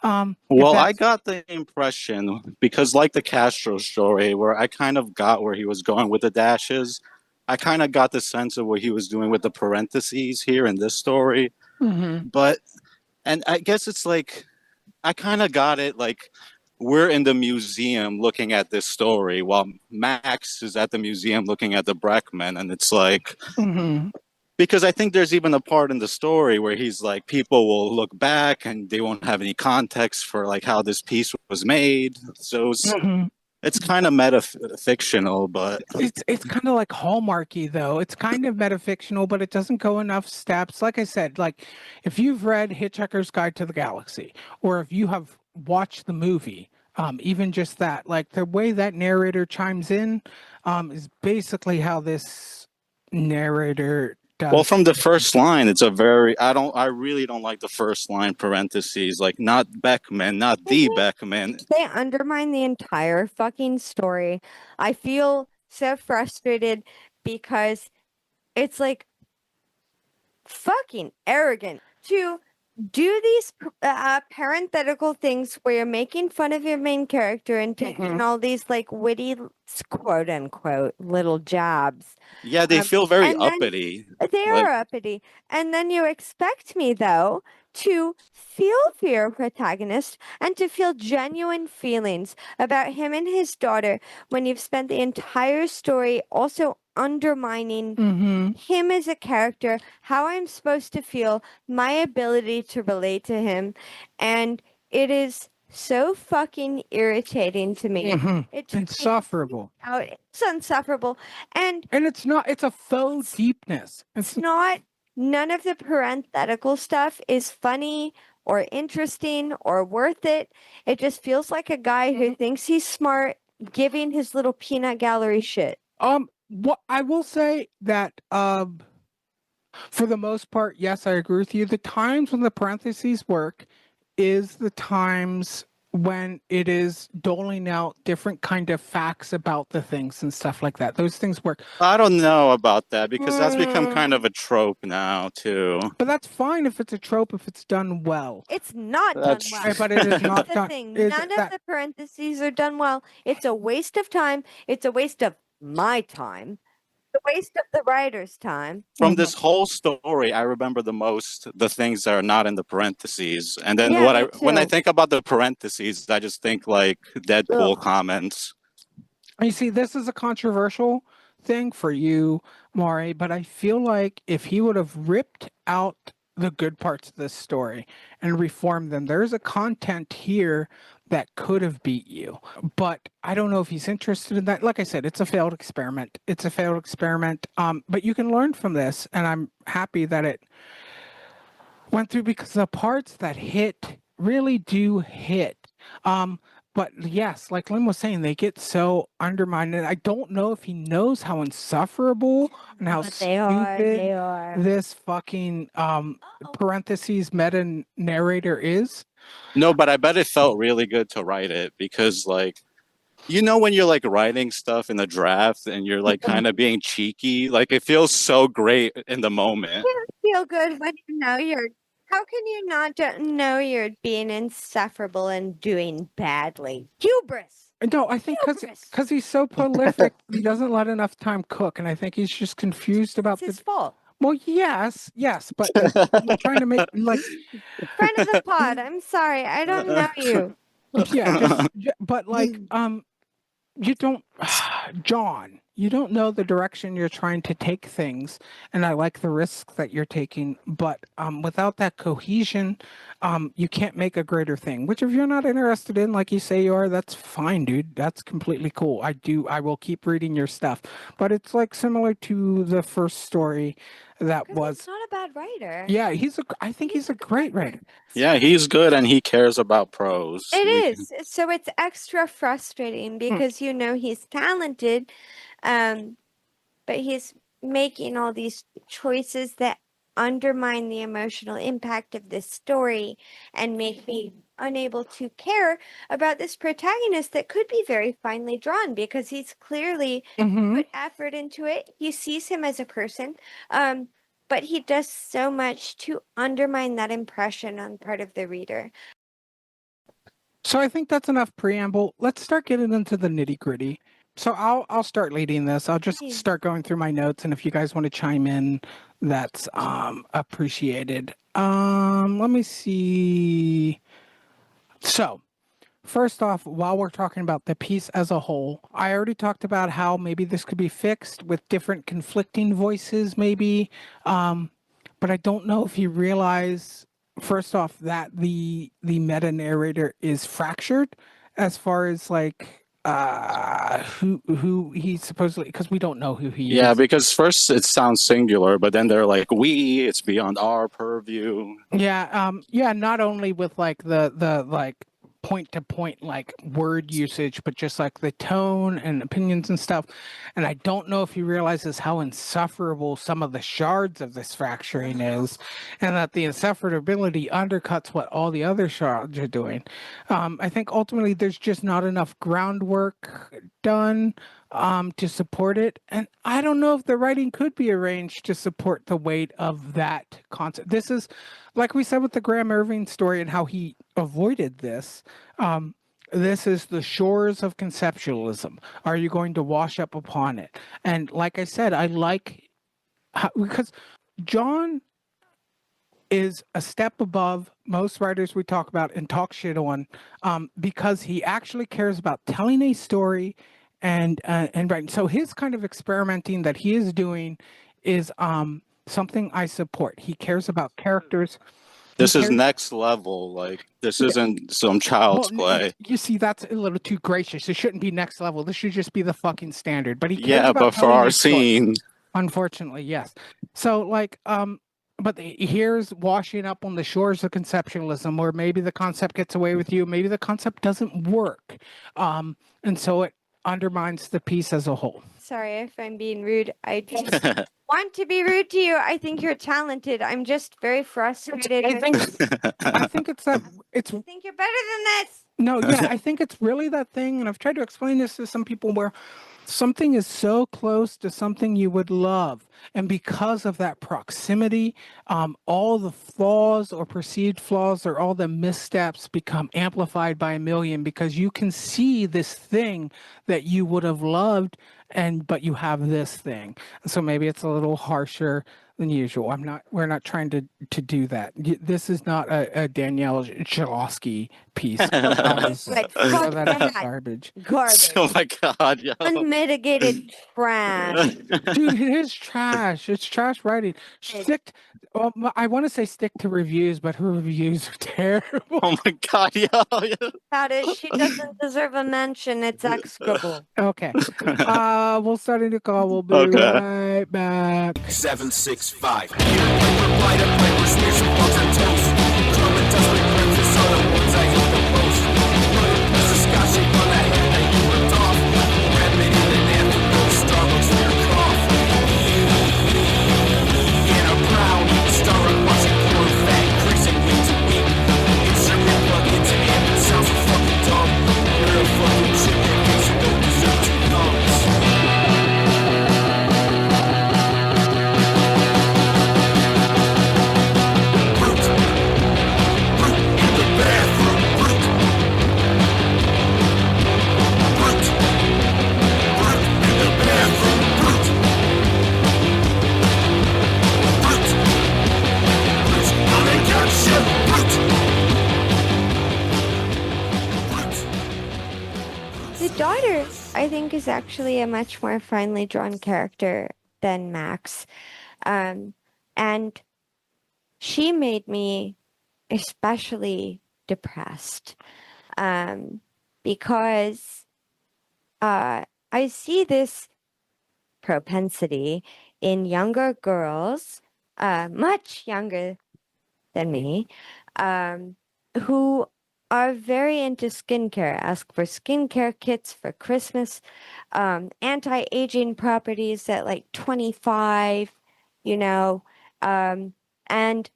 Well, I got the impression, because like the Castro story, where I kind of got where he was going with the dashes, I kind of got the sense of what he was doing with the parentheses here in this story. Mm-hmm. But, and I guess it's like, I kind of got it like we're in the museum looking at this story while Max is at the museum looking at the Beckmann. And it's like, because I think there's even a part in the story where he's like, people will look back and they won't have any context for like how this piece was made. So it's kind of metafictional, but it's kind of like Hallmarky though. It's kind of metafictional, but it doesn't go enough steps. Like I said, like if you've read Hitchhiker's Guide to the Galaxy, or if you have watched the movie, even just that, like the way that narrator chimes in, is basically how this narrator does. Well, from the first line, it's I really don't like the first line parentheses, like not Beckmann, not the Beckmann. They undermine the entire fucking story. I feel so frustrated because it's like fucking arrogant to do these parenthetical things where you're making fun of your main character and taking all these like witty quote unquote little jabs. Yeah, they feel very uppity. They are uppity. And then you expect me though to feel for your protagonist and to feel genuine feelings about him and his daughter when you've spent the entire story also undermining him as a character, how I'm supposed to feel, my ability to relate to him. And it is so fucking irritating to me. Mhm. It just makes me Insufferable. out. It's insufferable. And And it's not, it's a faux deepness. it's not, none of the parenthetical stuff is funny or interesting or worth it. It just feels like a guy who thinks he's smart giving his little peanut gallery shit. What I will say that for the most part, yes, I agree with you. The times when the parentheses work is the times when it is doling out different kind of facts about the things and stuff like that. Those things work. I don't know about that because that's become kind of a trope now too. But that's fine if it's a trope, if it's done well. It's not That's done true. well. But it is not That's the done. thing. is None of that- the parentheses are done well. It's a waste of time. It's a waste of my time. A waste of the writer's time. From this whole story, I remember the most the things that are not in the parentheses, and then Yeah, me when I too. think about the parentheses, I just think like Deadpool Ugh. comments. You see, this is a controversial thing for you, Maury, but I feel like if he would have ripped out the good parts of this story and reformed them, there's a content here that could have beat you. But I don't know if he's interested in that. Like I said, it's a failed experiment. It's a failed experiment. But you can learn from this, and I'm happy that it went through because the parts that hit really do hit. But yes, like Lynn was saying, they get so undermined. And I don't know if he knows how insufferable and how But they are. stupid They are. this fucking parentheses meta narrator is. No, but I bet it felt really good to write it because like when you're like writing stuff in a draft and you're like kind of being cheeky, like it feels so great in the moment. Feel good when you know you're. How can you not know you're being insufferable and doing badly? Hubris. No, I think Hubris. because he's so prolific, he doesn't let enough time cook, and I think he's just confused about It's his the. fault. Well, yes, but you're trying to make like Friend of the pod. I'm sorry. I don't know you. yeah, but like you don't, John, you don't know the direction you're trying to take things, and I like the risks that you're taking, but without that cohesion, you can't make a greater thing. Which if you're not interested in, like you say you are, that's fine, dude. That's completely cool. I will keep reading your stuff, but it's like similar to the first story that 'Cause was. He's not a bad writer. Yeah, I think he's a great writer. Yeah, he's good and he cares about prose. It is. So it's extra frustrating because you know he's talented, but he's making all these choices that undermine the emotional impact of this story and make me unable to care about this protagonist that could be very finely drawn because he's clearly Mhm. put effort into it. He sees him as a person, but he does so much to undermine that impression on part of the reader. So I think that's enough preamble. Let's start getting into the nitty gritty. So I'll start leading this. I'll just Please. start going through my notes, and if you guys want to chime in, that's appreciated. Let me see. So first off, while we're talking about the piece as a whole, I already talked about how maybe this could be fixed with different conflicting voices, maybe. But I don't know if you realize first off that the meta narrator is fractured as far as like who he supposedly, because we don't know who he Yeah, is. because first it sounds singular, but then they're like it's beyond our purview. Yeah, not only with like the like point to point like word usage, but just like the tone and opinions and stuff. And I don't know if he realizes how insufferable some of the shards of this fracturing is, and that the insufferability undercuts what all the other shards are doing. I think ultimately there's just not enough groundwork done to support it. And I don't know if the writing could be arranged to support the weight of that concept. This is, like we said with the Graham Irving story and how he avoided this. This is the shores of conceptualism. Are you going to wash up upon it? And like I said, I like because John is a step above most writers we talk about and talk shit on, because he actually cares about telling a story and writing. So his kind of experimenting that he is doing is something I support. He cares about characters. This is Compared- next level. Like, this Yeah. isn't some child's Well, play. you see, that's a little too gracious. It shouldn't be next level. This should just be the fucking standard. But he cares Yeah, about but for telling our a story. scene, Unfortunately, yes. So, like, but here's washing up on the shores of conceptualism, where maybe the concept gets away with you, maybe the concept doesn't work, and so it undermines the piece as a whole. Sorry if I'm being rude. I just want to be rude to you. I think you're talented. I'm just very frustrated. I think it's that it's I think you're better than this. no, yeah, I think it's really that thing, and I've tried to explain this to some people where something is so close to something you would love, and because of that proximity, all the flaws or perceived flaws or all the missteps become amplified by a million because you can see this thing that you would have loved, but you have this thing. So maybe it's a little harsher than usual. We're not trying to do that. This is not a Danielle Jalowski piece. Guys. But Throw fuck that in the that garbage. garbage. oh my god, yo. Unmitigated trash. Dude, it is trash. It's trash writing. I want to say stick to reviews, but her reviews are terrible. oh my god, yo. About it, she doesn't deserve a mention. It's execrable. Okay. We'll start a new call. We'll be Okay. right back. 765. Light up like we're smear some bugs on toast. Drum and dust like breakfast are the ones I hate the most. Running past the scotch shape on that head that you ripped off. Wrap it in an anthem, go to Starbucks for your cough. And a brown star on watching porn fat, increasing week to week. Instrument plug into amp, it sounds so fucking dumb. You're a fucking shit that thinks you don't deserve two thumbs. The daughter, I think, is actually a much more finely drawn character than Max. And she made me especially depressed because I see this propensity in younger girls, much younger than me, who are very into skincare, ask for skincare kits for Christmas, anti-aging properties at like 25, and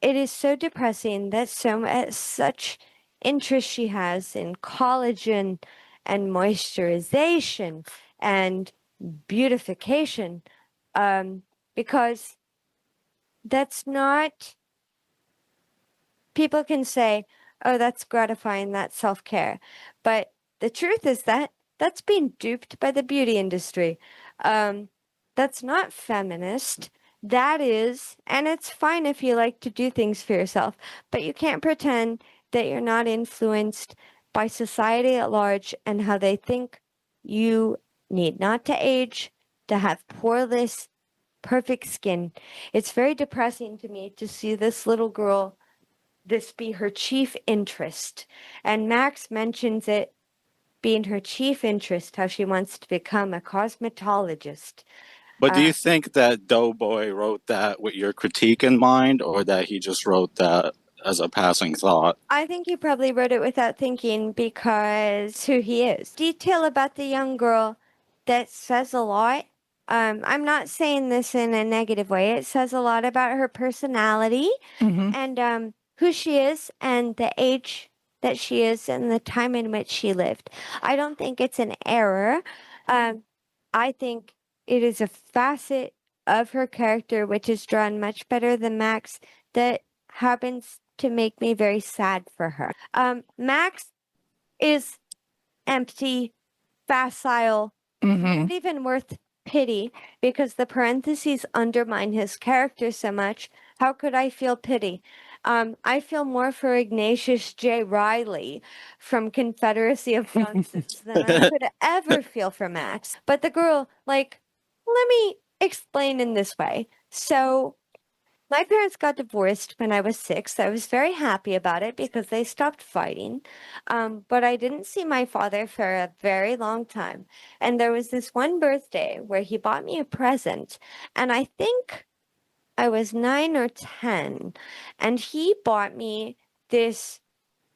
it is so depressing that such interest she has in collagen and moisturization and beautification, because that's not, people can say, oh, that's gratifying, that's self-care. But the truth is that that's being duped by the beauty industry. That's not feminist. That is, and it's fine if you like to do things for yourself, but you can't pretend that you're not influenced by society at large and how they think you need not to age, to have poreless, perfect skin. It's very depressing to me to see this little girl, this be her chief interest. And Max mentions it being her chief interest, how she wants to become a cosmetologist. But do you think that Doughboy wrote that with your critique in mind, or that he just wrote that as a passing thought? I think he probably wrote it without thinking because who he is. Detail about the young girl that says a lot. I'm not saying this in a negative way. It says a lot about her personality and who she is and the age that she is and the time in which she lived. I don't think it's an error. I think it is a facet of her character which is drawn much better than Max that happens to make me very sad for her. Max is empty, facile, not even worth pity because the parentheses undermine his character so much. How could I feel pity? I feel more for Ignatius J. Riley from Confederacy of Dunces than I could ever feel for Max. But the girl, let me explain in this way. So, My parents got divorced when I was 6. I was very happy about it because they stopped fighting. But I didn't see my father for a very long time. And there was this one birthday where he bought me a present, and I think I was 9 or 10, and he bought me this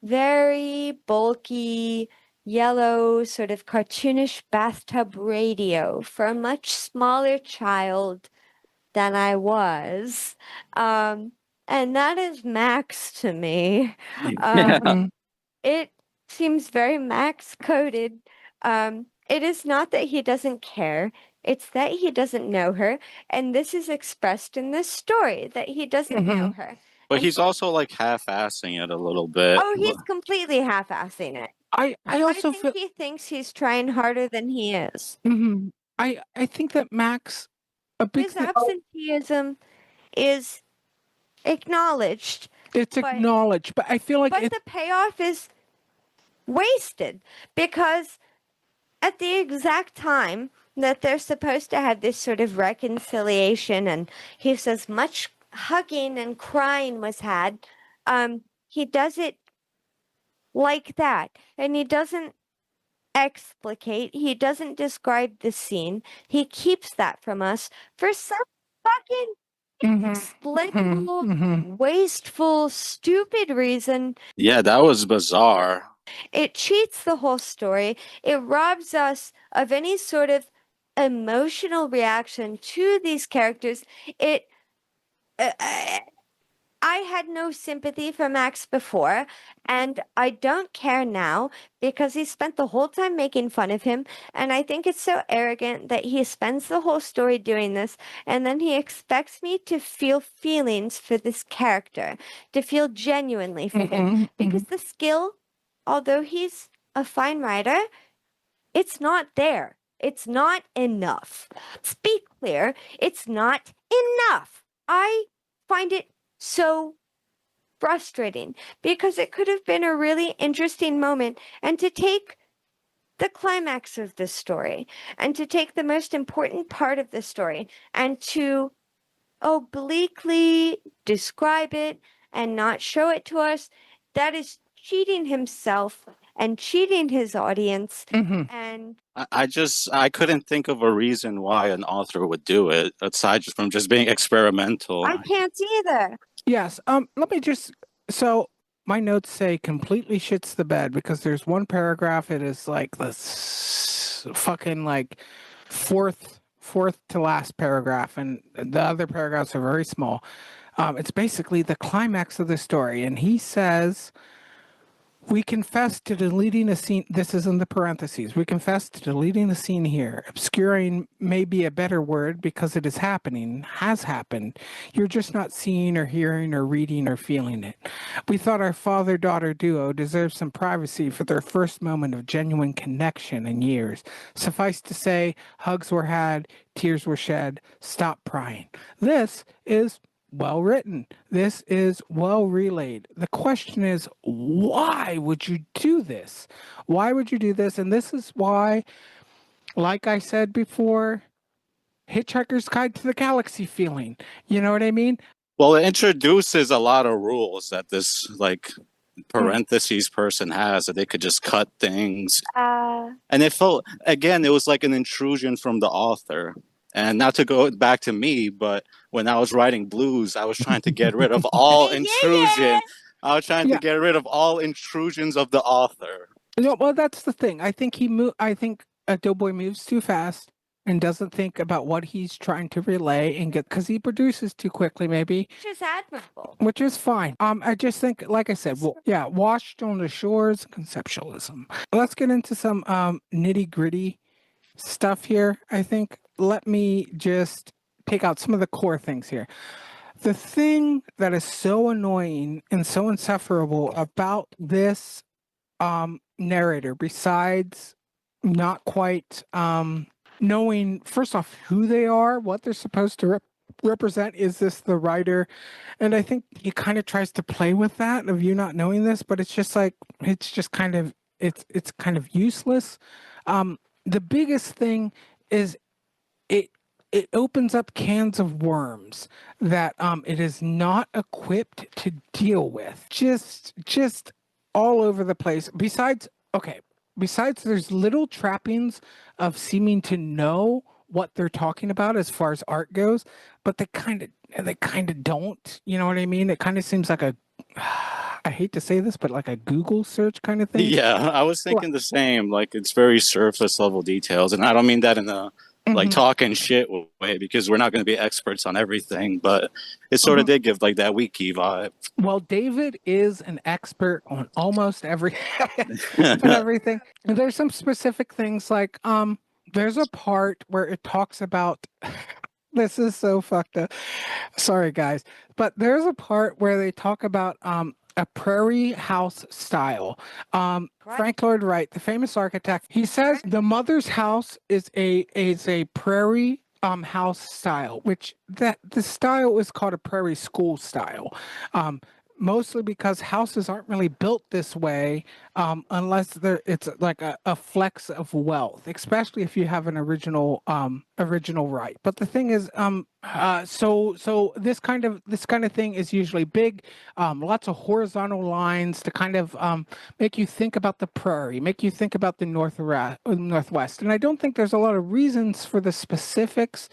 very bulky yellow sort of cartoonish bathtub radio for a much smaller child than I was. And that is Max to me. Mhm. It seems very Max coded. It is not that he doesn't care, it's that he doesn't know her. And this is expressed in this story that he doesn't know Mhm. her. But And he's he- also like half-assing it a little bit. oh, he's completely half-assing it. I I also think feel he thinks he's trying harder than he is. mhm. I think that Max a big His thing absenteeism is acknowledged, it's but acknowledged, but I feel like but the payoff is wasted because at the exact time that they're supposed to have this sort of reconciliation, and he says much hugging and crying was had, he does it like that, and he doesn't explicate, he doesn't describe the scene, he keeps that from us for some fucking Mhm. inexplicable, Mhm. wasteful, stupid reason. Yeah, that was bizarre. It cheats the whole story. It robs us of any sort of emotional reaction to these characters. It I had no sympathy for Max before, and I don't care now because he spent the whole time making fun of him. And I think it's so arrogant that he spends the whole story doing this, and then he expects me to feel feelings for this character, to feel genuinely for him. Mhm. Because the skill, although he's a fine writer, it's not there. It's not enough. Let's be clear, it's not enough. I find it so frustrating because it could have been a really interesting moment, and to take the climax of this story and to take the most important part of the story and to obliquely describe it and not show it to us, that is cheating himself and cheating his audience. Mhm. And I couldn't think of a reason why an author would do it aside from just being experimental. I can't either. Yes. Let me just. So my notes say completely shits the bed because there's one paragraph. It is like the fucking like fourth to last paragraph, and the other paragraphs are very small. It's basically the climax of the story, and he says. We confess to deleting a scene. This is in the parentheses. We confess to deleting a scene here. Obscuring may be a better word because it is happening, has happened. You're just not seeing or hearing or reading or feeling it. We thought our father-daughter duo deserved some privacy for their first moment of genuine connection in years. Suffice to say, hugs were had, tears were shed. Stop prying. This is well written. This is well relayed. The question is, why would you do this? Why would you do this? And this is why, like I said before, Hitchhiker's Guide to the Galaxy feeling. You know what I mean? Well, it introduces a lot of rules that this like parentheses person has that they could just cut things. And it felt again, it was like an intrusion from the author. And not to go back to me, but when I was writing blues, I was trying to get rid of all intrusion. I was trying to get rid of all intrusions of the author. No, well, that's the thing. I think I think Doughboy moves too fast and doesn't think about what he's trying to relay and get because he produces too quickly, maybe. Which is admirable. Which is fine. I just think, like I said, washed on the shores, conceptualism. Let's get into some nitty gritty stuff here. I think. Let me just take out some of the core things here. The thing that is so annoying and so insufferable about this narrator, besides not quite knowing, first off, who they are, what they're supposed to represent, is this the writer? And I think he kind of tries to play with that of you not knowing this, but it's just like it's just kind of it's kind of useless. The biggest thing is it opens up cans of worms that it is not equipped to deal with. Just all over the place. Besides there's little trappings of seeming to know what they're talking about as far as art goes, but they kind of don't. You know what I mean? It kind of seems like a I hate to say this, but like a Google search kind of thing. Yeah, I was thinking the same. Like, it's very surface level details, and I don't mean that in a like Mhm. talking shit way, because we're not going to be experts on everything, but it sort of did give like that wiki vibe. Well, David is an expert on almost everything. And there's some specific things like there's a part where it talks about this is so fucked up. Sorry guys, but there's a part where they talk about a prairie house style. Frank Lloyd Wright, the famous architect, he says the mother's house is a prairie house style, which that the style is called a prairie school style. Mostly because houses aren't really built this way unless it's like a flex of wealth, especially if you have an original right. But the thing is, so this kind of thing is usually big, lots of horizontal lines to kind of make you think about the prairie, make you think about the northwest. And I don't think there's a lot of reasons for the specifics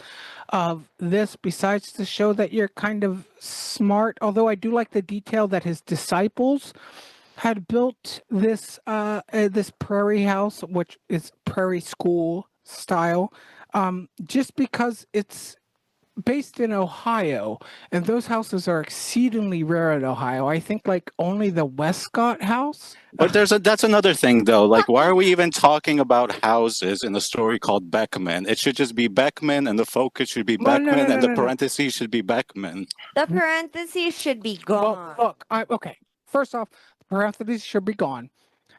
of this besides to show that you're kind of smart. Although I do like the detail that his disciples had built this this prairie house, which is prairie school style, just because it's based in Ohio, and those houses are exceedingly rare in Ohio. I think like only the Westcott house. But that's another thing though. Like, why are we even talking about houses in a story called Beckmann? It should just be Beckmann, and the focus should be Well, Beckmann, and the no. parentheses should be Beckmann. The parentheses should be gone. Well, look, okay. First off, the parentheses should be gone.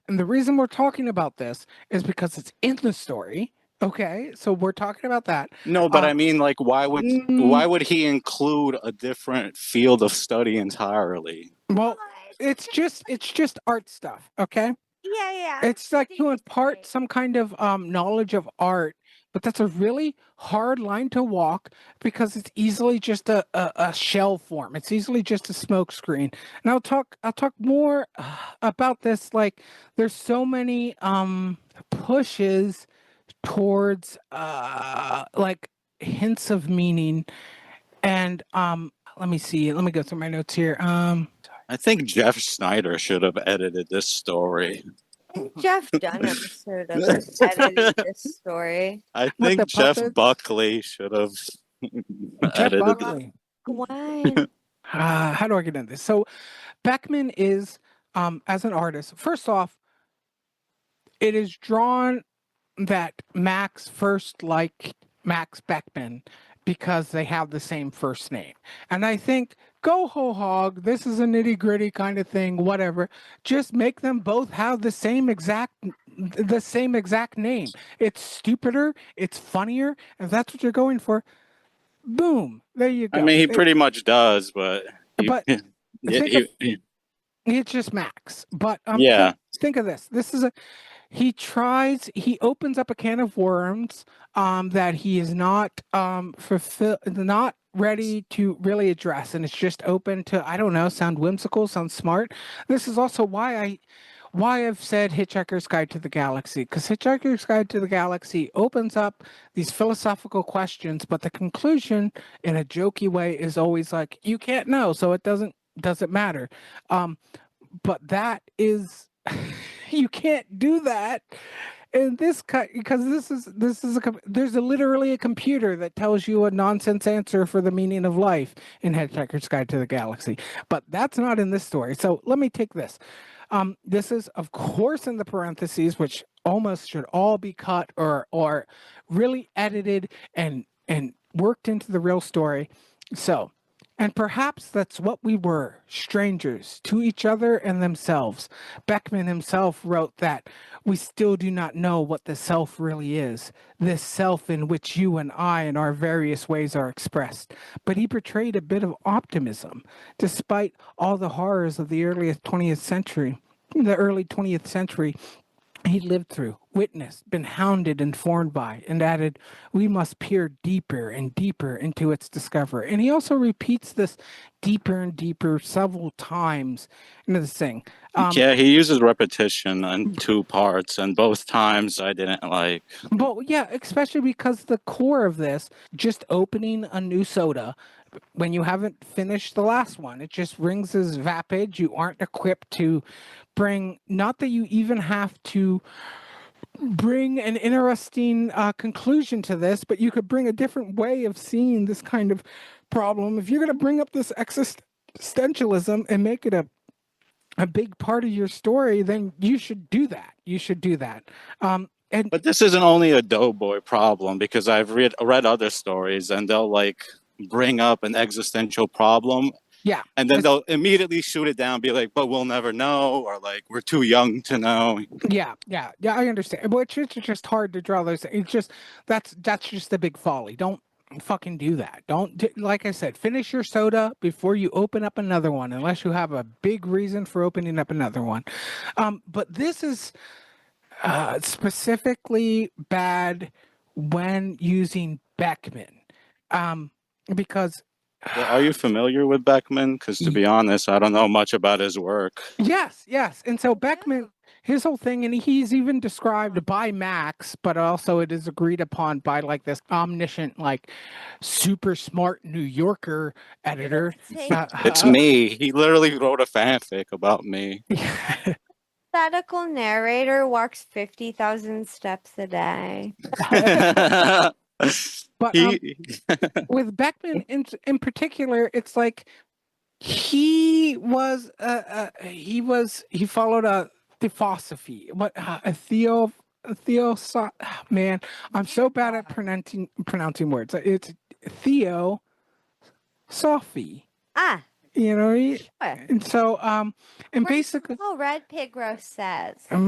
And the reason we're talking about this is because it's in the story. Okay, so we're talking about that. No, but I mean, like, why mm, would he include a different field of study entirely? Well, it's just art stuff. Okay, Yeah. it's like to impart some kind of knowledge of art, but that's a really hard line to walk because it's easily just a shell form. It's easily just a smoke screen. And I'll talk more about this. Like, there's so many pushes towards like hints of meaning, and let me see, let me go through my notes here. I think Jeff Snyder should have edited this story. Jeff Dunham should have edited this story. I With think the Jeff puppets? Buckley should have Jeff edited it. Buckley. Why? How do I get into this? So Beckmann is as an artist, first off, it is drawn that Max first liked Max Beckmann because they have the same first name. And I think, go ho hog, this is a nitty gritty kind of thing, whatever. Just make them both have the same exact name. It's stupider, it's funnier, if that's what you're going for. Boom, there you go. I mean, he pretty much does, but But he- it's just Max. But Yeah. think of this. This is he opens up a can of worms that he is not not ready to really address, and it's just open to, I don't know, sound whimsical, sound smart. This is also why I've said Hitchhiker's Guide to the Galaxy, because Hitchhiker's Guide to the Galaxy opens up these philosophical questions, but the conclusion in a jokey way is always like, you can't know, so it doesn't matter. But that is you can't do that in this because there's literally a computer that tells you a nonsense answer for the meaning of life in Hitchhiker's Guide to the Galaxy, but that's not in this story. So let me take this. This is, of course, in the parentheses, which almost should all be cut or really edited and worked into the real story. So, and perhaps that's what we were, strangers to each other and themselves. Beckmann himself wrote that we still do not know what the self really is, this self in which you and I in our various ways are expressed. But he portrayed a bit of optimism, despite all the horrors of the early 20th century he lived through. witnessed, been hounded, informed by, and added, we must peer deeper and deeper into its discovery. And he also repeats this deeper and deeper several times into this thing. Yeah, he uses repetition in 2 parts, and both times I didn't like. But yeah, especially because the core of this, just opening a new soda when you haven't finished the last one, it just rings as vapid. You aren't equipped to bring, not that you even have to bring an interesting conclusion to this, but you could bring a different way of seeing this kind of problem. If you're going to bring up this existentialism and make it a big part of your story, then you should do that. You should do that. And But this isn't only a Doughboy problem, because I've read other stories, and they'll like bring up an existential problem, yeah, and then they'll immediately shoot it down, be like, "But we'll never know," or like, "We're too young to know." yeah, I understand. But it's just hard to draw those. It's just that's just a big folly. Don't fucking do that. Like I said, finish your soda before you open up another one, unless you have a big reason for opening up another one. But this is specifically bad when using Beckmann, because Well, are you familiar with Beckmann? Because to be honest, I don't know much about his work. yes, and so Beckmann, his whole thing, and he's even described by Max, but also it is agreed upon by like this omniscient, like super smart New Yorker editor. It's me. He literally wrote a fanfic about me. Medical narrator walks 50,000 steps a day. But with Beckmann in particular, it's like he followed a theosophy. What a man, I'm so bad at pronouncing words. It's theosophy. Ah, You know, sure. and so and basically, Oh, Red Pig Roast says. I'm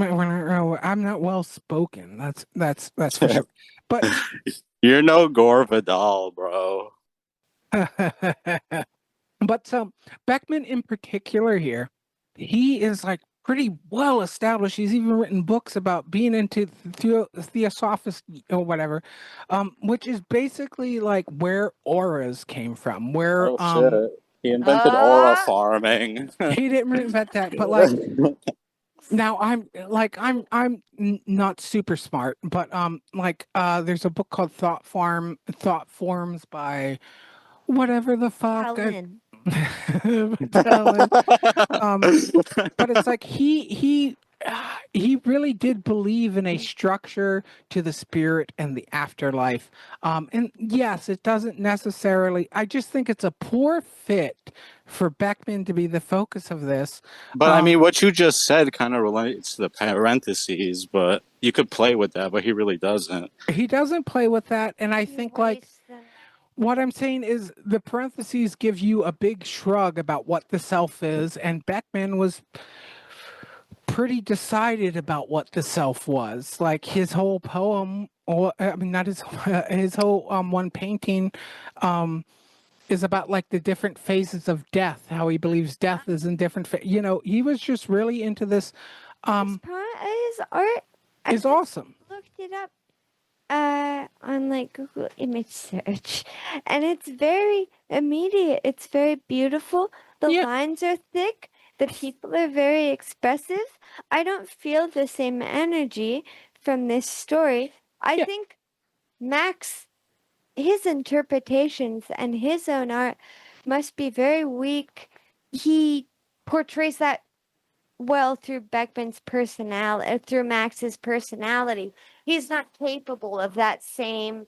not well spoken. That's for sure. But You're no Gore Vidal, bro. but Beckmann in particular here, he is like pretty well established. He's even written books about being into theosophy or whatever, which is basically like where auras came from. Where He invented aura farming. he didn't invent that, but like now I'm not super smart, but there's a book called Thought Forms by whatever the fuck. Helen. But it's like he really did believe in a structure to the spirit and the afterlife. And yes, it doesn't necessarily. I just think it's a poor fit for Beckmann to be the focus of this. But I mean, what you just said kind of relates to the parentheses, but you could play with that, but he really doesn't. He doesn't play with that, and I think like. What I'm saying is the parentheses give you a big shrug about what the self is, and Beckmann was pretty decided about what the self was. Like his whole poem, or I mean, not his whole one painting, is about like the different phases of death. How he believes death is in different. He was just really into this. His art Is awesome. Looked it up on like Google image search, and it's very immediate. It's very beautiful. The lines are thick. The people are very expressive. I don't feel the same energy from this story. I think Max, his interpretations and his own art must be very weak. He portrays that well through Beckmann's personality, through Max's personality. He's not capable of that same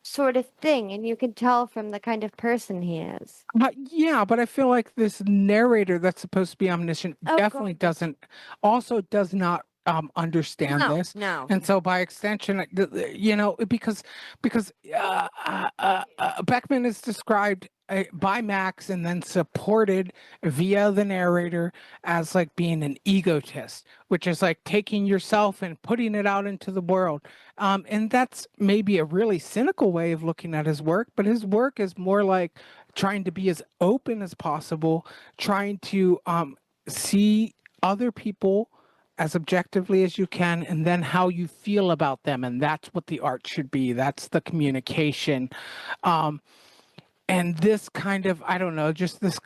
sort of thing, and you can tell from the kind of person he is. Yeah, but I feel like this narrator that's supposed to be omniscient definitely does not understand this. No. And so by extension, because Beckmann is described by Max and then supported via the narrator as like being an egotist, which is like taking yourself and putting it out into the world. And that's maybe a really cynical way of looking at his work, but his work is more like trying to be as open as possible, trying to see other people as objectively as you can, and then how you feel about them, and that's what the art should be. That's the communication. And this kind of, I don't know, just this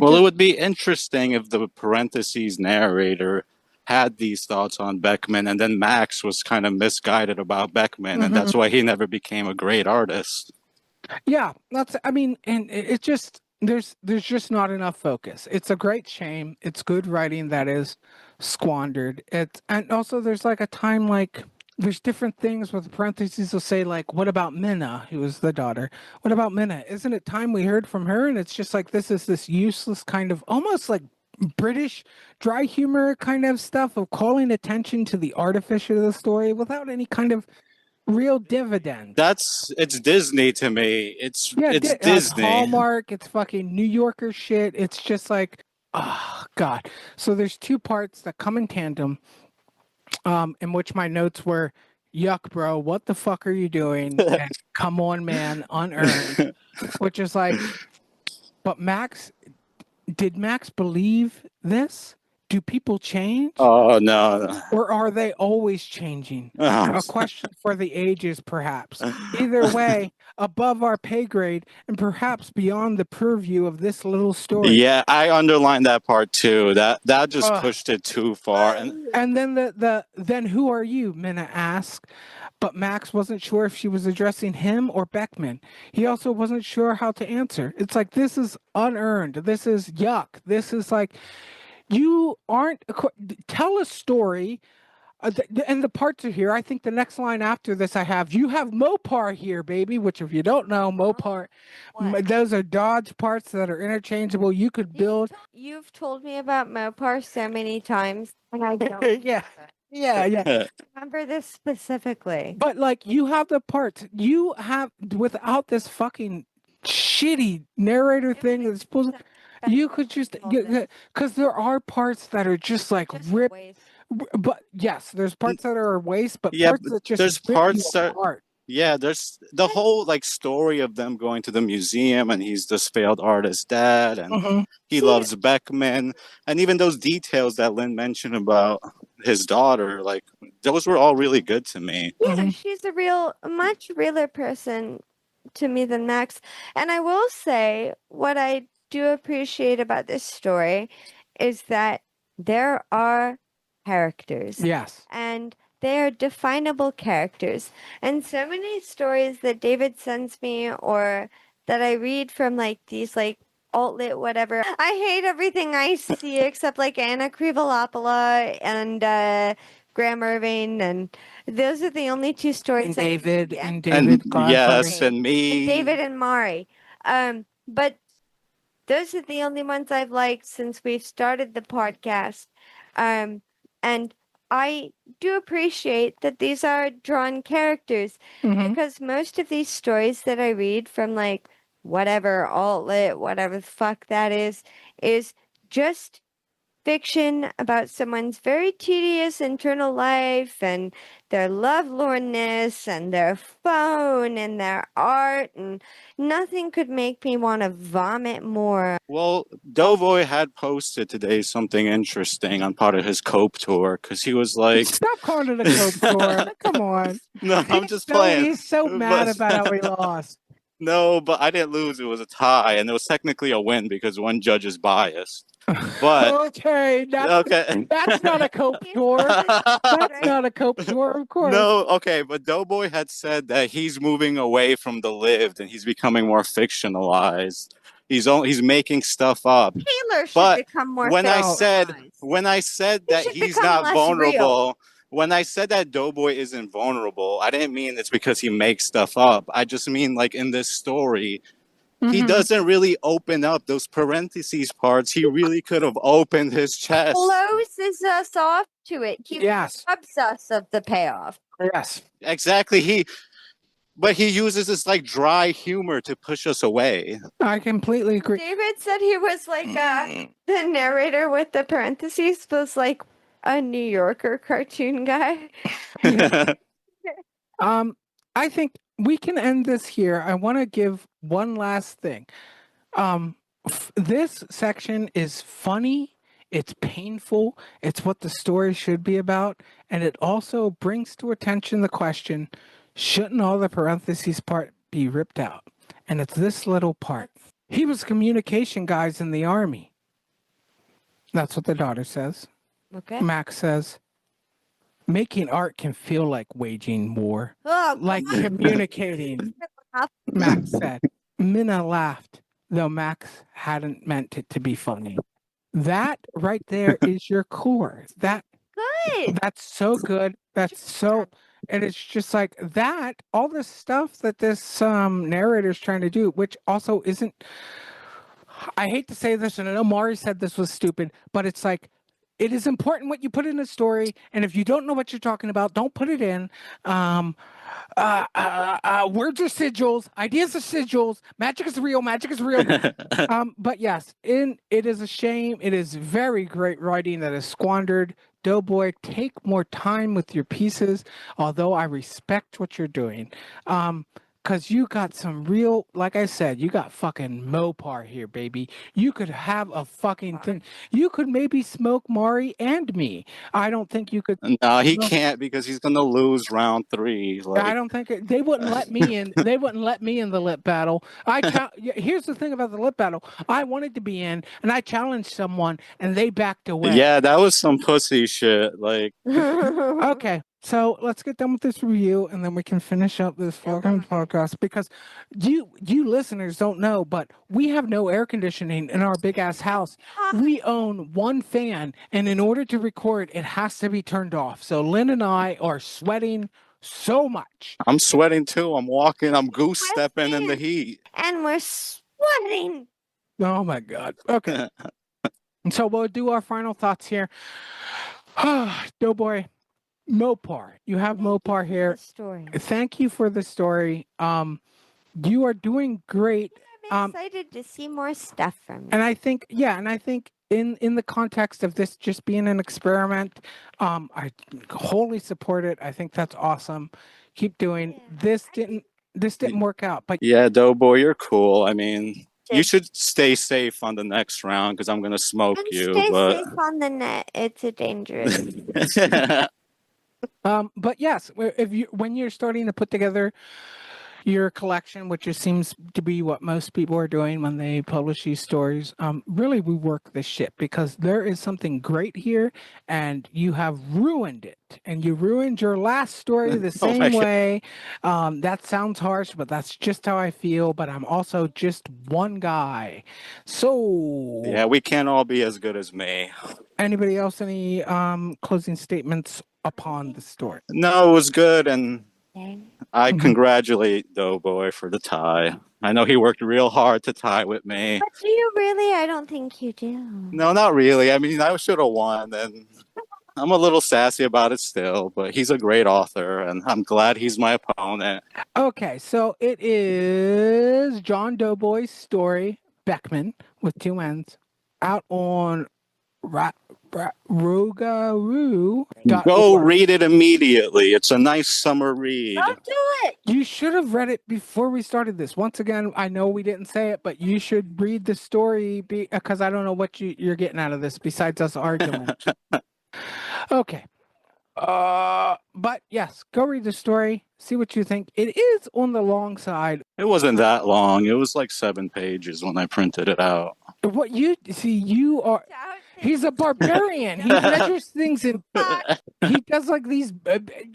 Well, it would be interesting if the parentheses narrator had these thoughts on Beckmann, and then Max was kind of misguided about Beckmann, and that's why he never became a great artist. Yeah, I mean, and it just there's just not enough focus. It's a great shame. It's good writing that is squandered. And also there's like a time, like there's different things with parentheses will say, like, what about Minna, who was the daughter? What about Minna? Isn't it time we heard from her? And it's just like this is this useless kind of almost like British dry humor kind of stuff of calling attention to the artifice of the story without any kind of real dividend. It's Disney to me. It's It's Disney. Hallmark. It's fucking New Yorker shit. It's just like, oh god. So there's two parts that come in tandem, in which my notes were, yuck, bro, what the fuck are you doing? And come on, man, unearned. Which is like, but did Max believe this? Do people change? Oh no. Or are they always changing? Oh. A question for the ages, perhaps. Either way, above our pay grade and perhaps beyond the purview of this little story. Yeah, I underlined that part too. That just pushed it too far. And then then who are you? Minna asked. But Max wasn't sure if she was addressing him or Beckmann. He also wasn't sure how to answer. It's like, this is unearned. This is yuck. This is like, you aren't tell a story, and the parts are here. I think the next line after this, you have Mopar here, baby. Which, if you don't know, Mopar, those are Dodge parts that are interchangeable. You could build. You've told me about Mopar so many times, and I don't. Yeah. Remember this specifically. But like, you have the parts. You have, without this fucking shitty narrator thing that's supposed. You could just, because there are parts that are just like rip. But yes, there's parts that are a waste, but parts that just there's rip parts you that apart. Yeah, there's the whole like story of them going to the museum, and he's this failed artist's dad, and he loves Beckmann, and even those details that Lynn mentioned about his daughter, like those were all really good to me. Yeah, she's a much realer person to me than Max. And I will say, what I do appreciate about this story is that there are characters. Yes. And they are definable characters. And so many stories that David sends me or that I read from like these like alt-lit whatever, I hate everything I see except like Anna Krivalopoulos and Graham Irving, and those are the only two stories. And David And Godfrey. yes, and me. And David and Mari. But those are the only ones I've liked since we've started the podcast. And I do appreciate that these are drawn characters, because most of these stories that I read from like whatever alt-lit, whatever the fuck that is just fiction about someone's very tedious internal life and their lovelornness and their phone and their art, and nothing could make me want to vomit more. Well, Doughboy had posted today something interesting on part of his Cope tour, because he was like, stop calling it a Cope tour. Come on. No, I'm just playing. He's so mad about how we lost. No, but I didn't lose. It was a tie, and it was technically a win because one judge is biased. But okay, that's not a Cope tour. That's not a Cope tour, of course. No, okay, but Doughboy had said that he's moving away from the lived and he's becoming more fictionalized. He's making stuff up. Taylor should But become more when I fictionalized. said that should he's become not less vulnerable, real. when I said that Doughboy isn't vulnerable, I didn't mean it's because he makes stuff up. I just mean like in this story, he doesn't really open up those parentheses parts. He really could have opened his chest. Closes us off to it. He robs us of the payoff. Yes. Exactly. But he uses this like dry humor to push us away. I completely agree. David said he was like the narrator with the parentheses was like a New Yorker cartoon guy. I think we can end this here. I want to give one last thing. This section is funny. It's painful. It's what the story should be about. And it also brings to attention the question, shouldn't all the parentheses part be ripped out? And it's this little part. He was communication guys in the army. That's what the daughter says. Okay. Max says, making art can feel like waging war, Oh, like communicating, Max said. Minna laughed, though Max hadn't meant it to be funny. That right there is your core. good. That's so good. That's so, and it's just like that, all the stuff that this narrator is trying to do, which also isn't, I hate to say this, and I know Mari said this was stupid, but it's like, it is important what you put in a story, and if you don't know what you're talking about, don't put it in. Words are sigils, ideas are sigils, magic is real, magic is real. But yes, it is a shame. It is very great writing that is squandered. Doughboy, take more time with your pieces, although I respect what you're doing. Because you got some real, like I said, you got fucking Mopar here, baby. You could have a fucking thing. You could maybe smoke Mari and me. I don't think you could. No, he No. can't because he's gonna lose round 3. I Like, don't think they wouldn't let me in. They wouldn't let me in the lip battle. Here's the thing about the lip battle. I wanted to be in, and I challenged someone, and they backed away. yeah, that was some pussy shit. Like, Okay, so let's get done with this review, and then we can finish up this fucking podcast. Because you listeners don't know, but we have no air conditioning in our big ass house. We own one fan, and in order to record, it has to be turned off. So Lynn and I are sweating so much. I'm sweating too. I'm walking. I'm goose stepping in the heat. And we're sweating. Oh my god. Okay. And so we'll do our final thoughts here. Doughboy, Mopar. You have Mopar here. The story. Thank you for the story. You are doing great. I'm excited to see more stuff from you. And I think, in the context of this just being an experiment, I wholly support it. I think that's awesome. Keep doing. Yeah, This didn't work out, but Yeah, Doughboy, you're cool. I mean, you should stay safe on the next round because I'm gonna smoke and you. stay But safe on the net. It's a dangerous. but yes, when you're starting to put together your collection, which just seems to be what most people are doing when they publish these stories, really we work the shit because there is something great here, and you have ruined it, and you ruined your last story the Oh my same God. way. That sounds harsh, but that's just how I feel. But I'm also just one guy, so yeah, we can't all be as good as me. Anybody else any closing statements upon the story? No, it was good, and I Mhm. congratulate Doughboy for the tie. I know he worked real hard to tie with me. But do you really? I don't think you do. No, not really. I mean, I should have won, and I'm a little sassy about it still, but he's a great author, and I'm glad he's my opponent. Okay, so it is Jon Doughboy's story, Beckmann, with 2 N's, out on Rougarou. Go read it immediately. It's a nice summer read. Don't do it. You should have read it before we started this. Once again, I know we didn't say it, but you should read the story because I don't know what you're getting out of this besides us arguing. Okay. But yes, go read the story. See what you think. It is on the long side. It wasn't that long. It was like 7 pages when I printed it out. What you see, you are. He's a barbarian. He measures things in. He does like these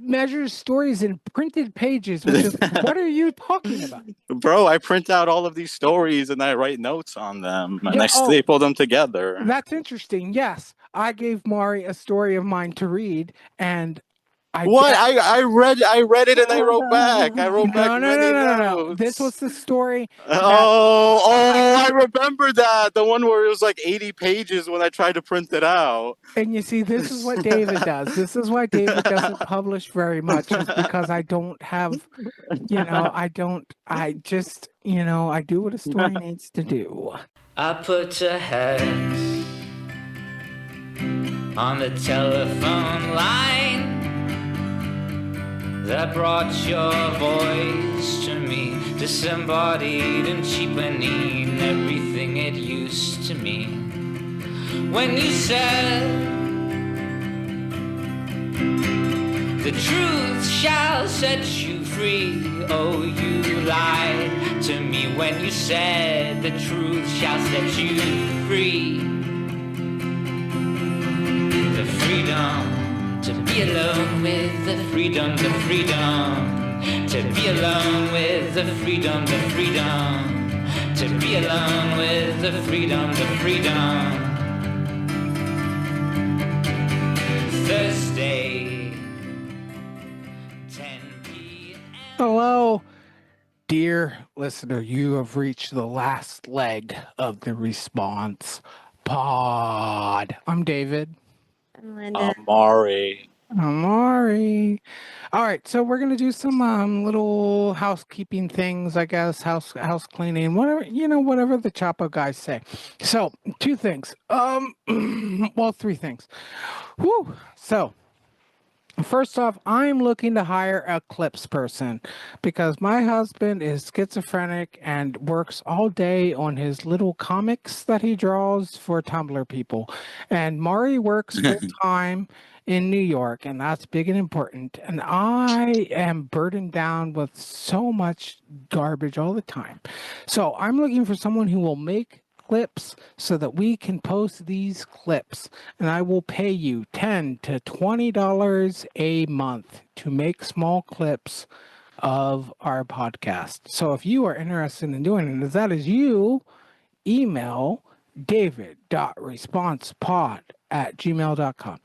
measures stories in printed pages. Which is, what are you talking about? Bro, I print out all of these stories and I write notes on them and Yeah, I staple them together. That's interesting. Yes, I gave Mari a story of mine to read, and I read it and I wrote back. I wrote back many no. notes. This was the story. I remember that. The one where it was like 80 pages when I tried to print it out. And you see, this is what David does. This is why David doesn't publish very much, is because I don't have, I do what a story needs to do. I put your head on the telephone line that brought your voice to me, disembodied and cheapening everything it used to mean. when you said the truth shall set you free. Oh, you lied to me when you said the truth shall set you free. The freedom to be alone with the freedom, the freedom to be alone with the freedom, the freedom to be alone with the freedom, the freedom. Thursday, 10 p.m. Hello, dear listener. You have reached the last leg of the response pod. I'm David. I'm Linda. Mari. I'm Mari. All right, so we're gonna do some little housekeeping things, I guess, house cleaning, whatever whatever the Chapo guys say. So, two things. Well, three things. Whew. So, first off, I'm looking to hire a clips person because my husband is schizophrenic and works all day on his little comics that he draws for Tumblr people. And Mari works full time in New York, and that's big and important. And I am burdened down with so much garbage all the time. So I'm looking for someone who will make clips so that we can post these clips, and I will pay you $10 to $20 a month to make small clips of our podcast. So if you are interested in doing it, if that is you, email david.responsepod@gmail.com.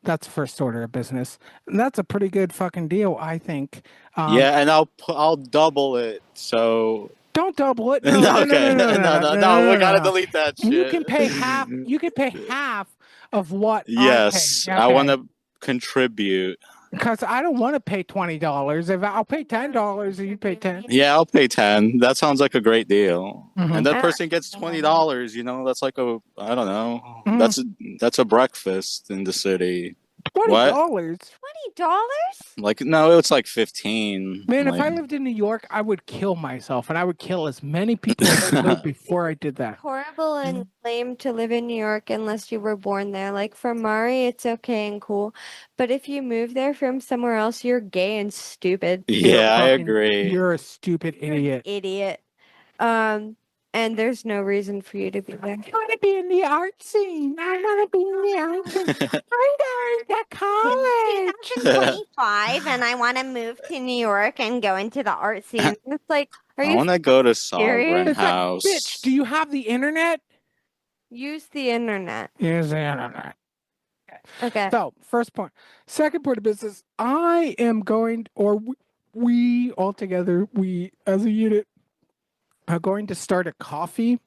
That's first order of business. And that's a pretty good fucking deal, I think. Yeah, and I'll double it. So Don't double it. no, No, okay, no, we gotta no. delete that shit. You can pay half. You can pay half of what Yes, I pay. I want to contribute. Because I don't want to pay $20. If I'll pay $10, and you pay 10. Yeah, I'll pay 10. That sounds like a great deal. Mhm. And that person gets $20. That's like I don't know. Mhm. That's a breakfast in the city. $20. $20? Like no, it's like 15. Man, if like, I lived in New York, I would kill myself, and I would kill as many people as I could before I did that. Horrible and lame to live in New York unless you were born there. Like for Mari, it's okay and cool. But if you move there from somewhere else, you're gay and stupid. yeah, I Fucking- agree. You're a stupid idiot. Idiot. And there's no reason for you to be there. I want to be in the art scene. I want to be in the art scene. I'm going to college. 25 and I want to move to New York and go into the art scene. It's like, are I you want to go to serious? Sovereign It's like, House. bitch, do you have the internet? use the internet? Use the internet. Okay. So, first point. Second point of business, I am going, or we all together, we as a unit, are going to start a Ko-fi.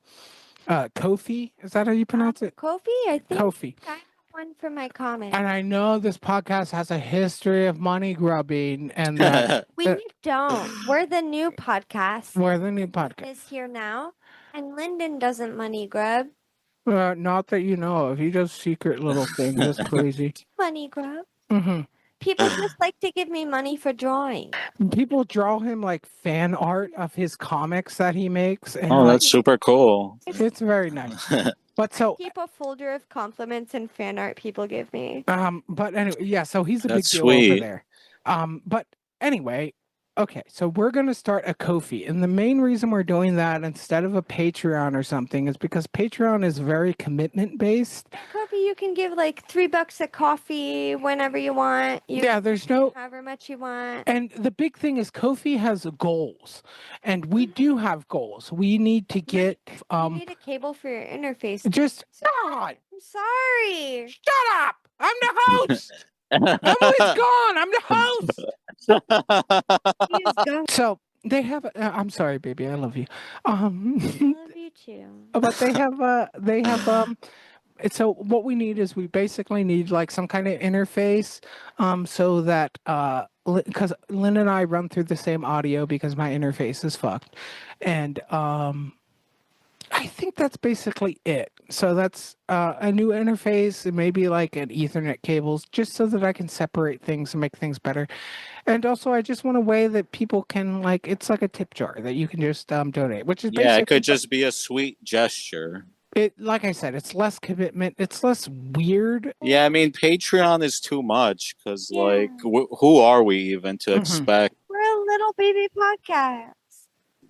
Is that how you pronounce it? Kofi, I think Ko-fi. I have one for my comment. And I know this podcast has a history of money grubbing, and that We don't. We're the new podcast. we're the new podcast. Is here now, and Linden doesn't money grub. Not that you know of. He does secret little things. That's crazy. Money grub. Hmm. People just like to give me money for drawing. People draw him like fan art of his comics that he makes, and Oh, like, that's super cool. it's very nice. But so, Keep a folder of compliments and fan art people give me. but anyway, yeah. So he's a big That's deal over sweet. there. But anyway, okay. So we're gonna start a Ko-fi, and the main reason we're doing that instead of a Patreon or something is because Patreon is very commitment based. Kofi, you can give like $3 a coffee whenever you want. You Yeah, there's no. however much you want. And the big thing is Ko-fi has goals, and we do have goals. We need to get You need a cable for your interface. just God, I'm sorry. shut up. I'm the host. Emily's gone. I'm the host. Please go. So they have. I'm sorry, baby. I love you. I love you too. But they have. So what we need is we basically need like some kind of interface, so that because Lynn and I run through the same audio because my interface is fucked, and I think that's basically it. So that's a new interface and maybe like an Ethernet cables, just so that I can separate things and make things better. And also, I just want a way that people can it's like a tip jar that you can just donate, which is Yeah, it basically could just be a sweet gesture. Like I said, it's less commitment. It's less weird. Yeah, I mean, Patreon is too much because, Yeah. like, who are we even to Mhm. expect? We're a little baby podcast.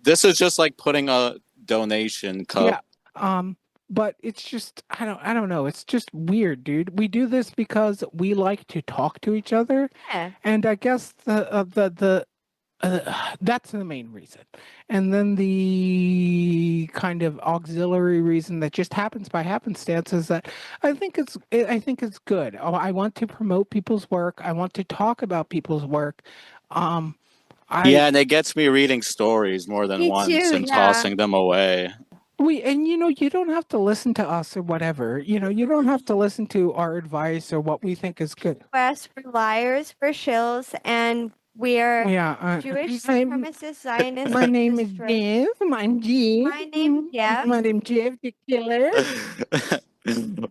This is just like putting a donation cup. Yeah. But it's just I don't know. It's just weird, dude. We do this because we like to talk to each other, Yeah. and I guess that's the main reason. And then the kind of auxiliary reason that just happens by happenstance is that I think it's good. Oh, I want to promote people's work. I want to talk about people's work. Yeah, and it gets me reading stories more than Me once too, and yeah. tossing them away. And you don't have to listen to us or whatever. You don't have to listen to our advice or what we think is good. West for liars, for shills, and we're Yeah. Jewish I'm- supremacist Zionists. My name is destroy- Jeff. I'm Jeff. My name's Jeff. My name's Jeff the Killer.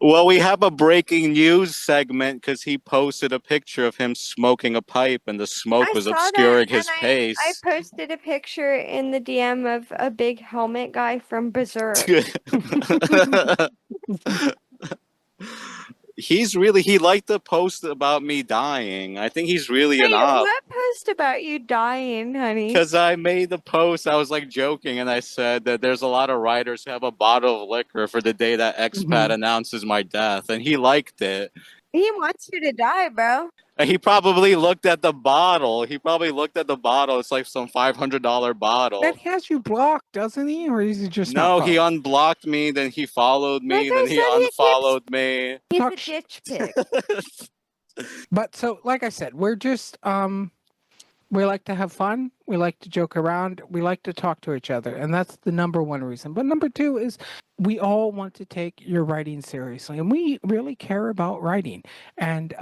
Well, we have a breaking news segment because he posted a picture of him smoking a pipe and the smoke I was saw obscuring that, his and face. I posted a picture in the DM of a big helmet guy from Berserk. He liked the post about me dying. I think he's really an Wait, op. what post about you dying, honey? Because I made the post, I was like joking, and I said that there's a lot of writers who have a bottle of liquor for the day that expat announces my death, and he liked it. He wants you to die, bro. And he probably looked at the bottle. It's like some $500 bottle. That has you blocked, doesn't he? Or is he just No, not he follow? unblocked me, then he followed me, Like I then he said, he unfollowed me. He's Talk a sh- ditch pig. But so, like I said, we're just we like to have fun. We like to joke around. We like to talk to each other, and that's the number one reason. But number two is we all want to take your writing seriously, and we really care about writing. And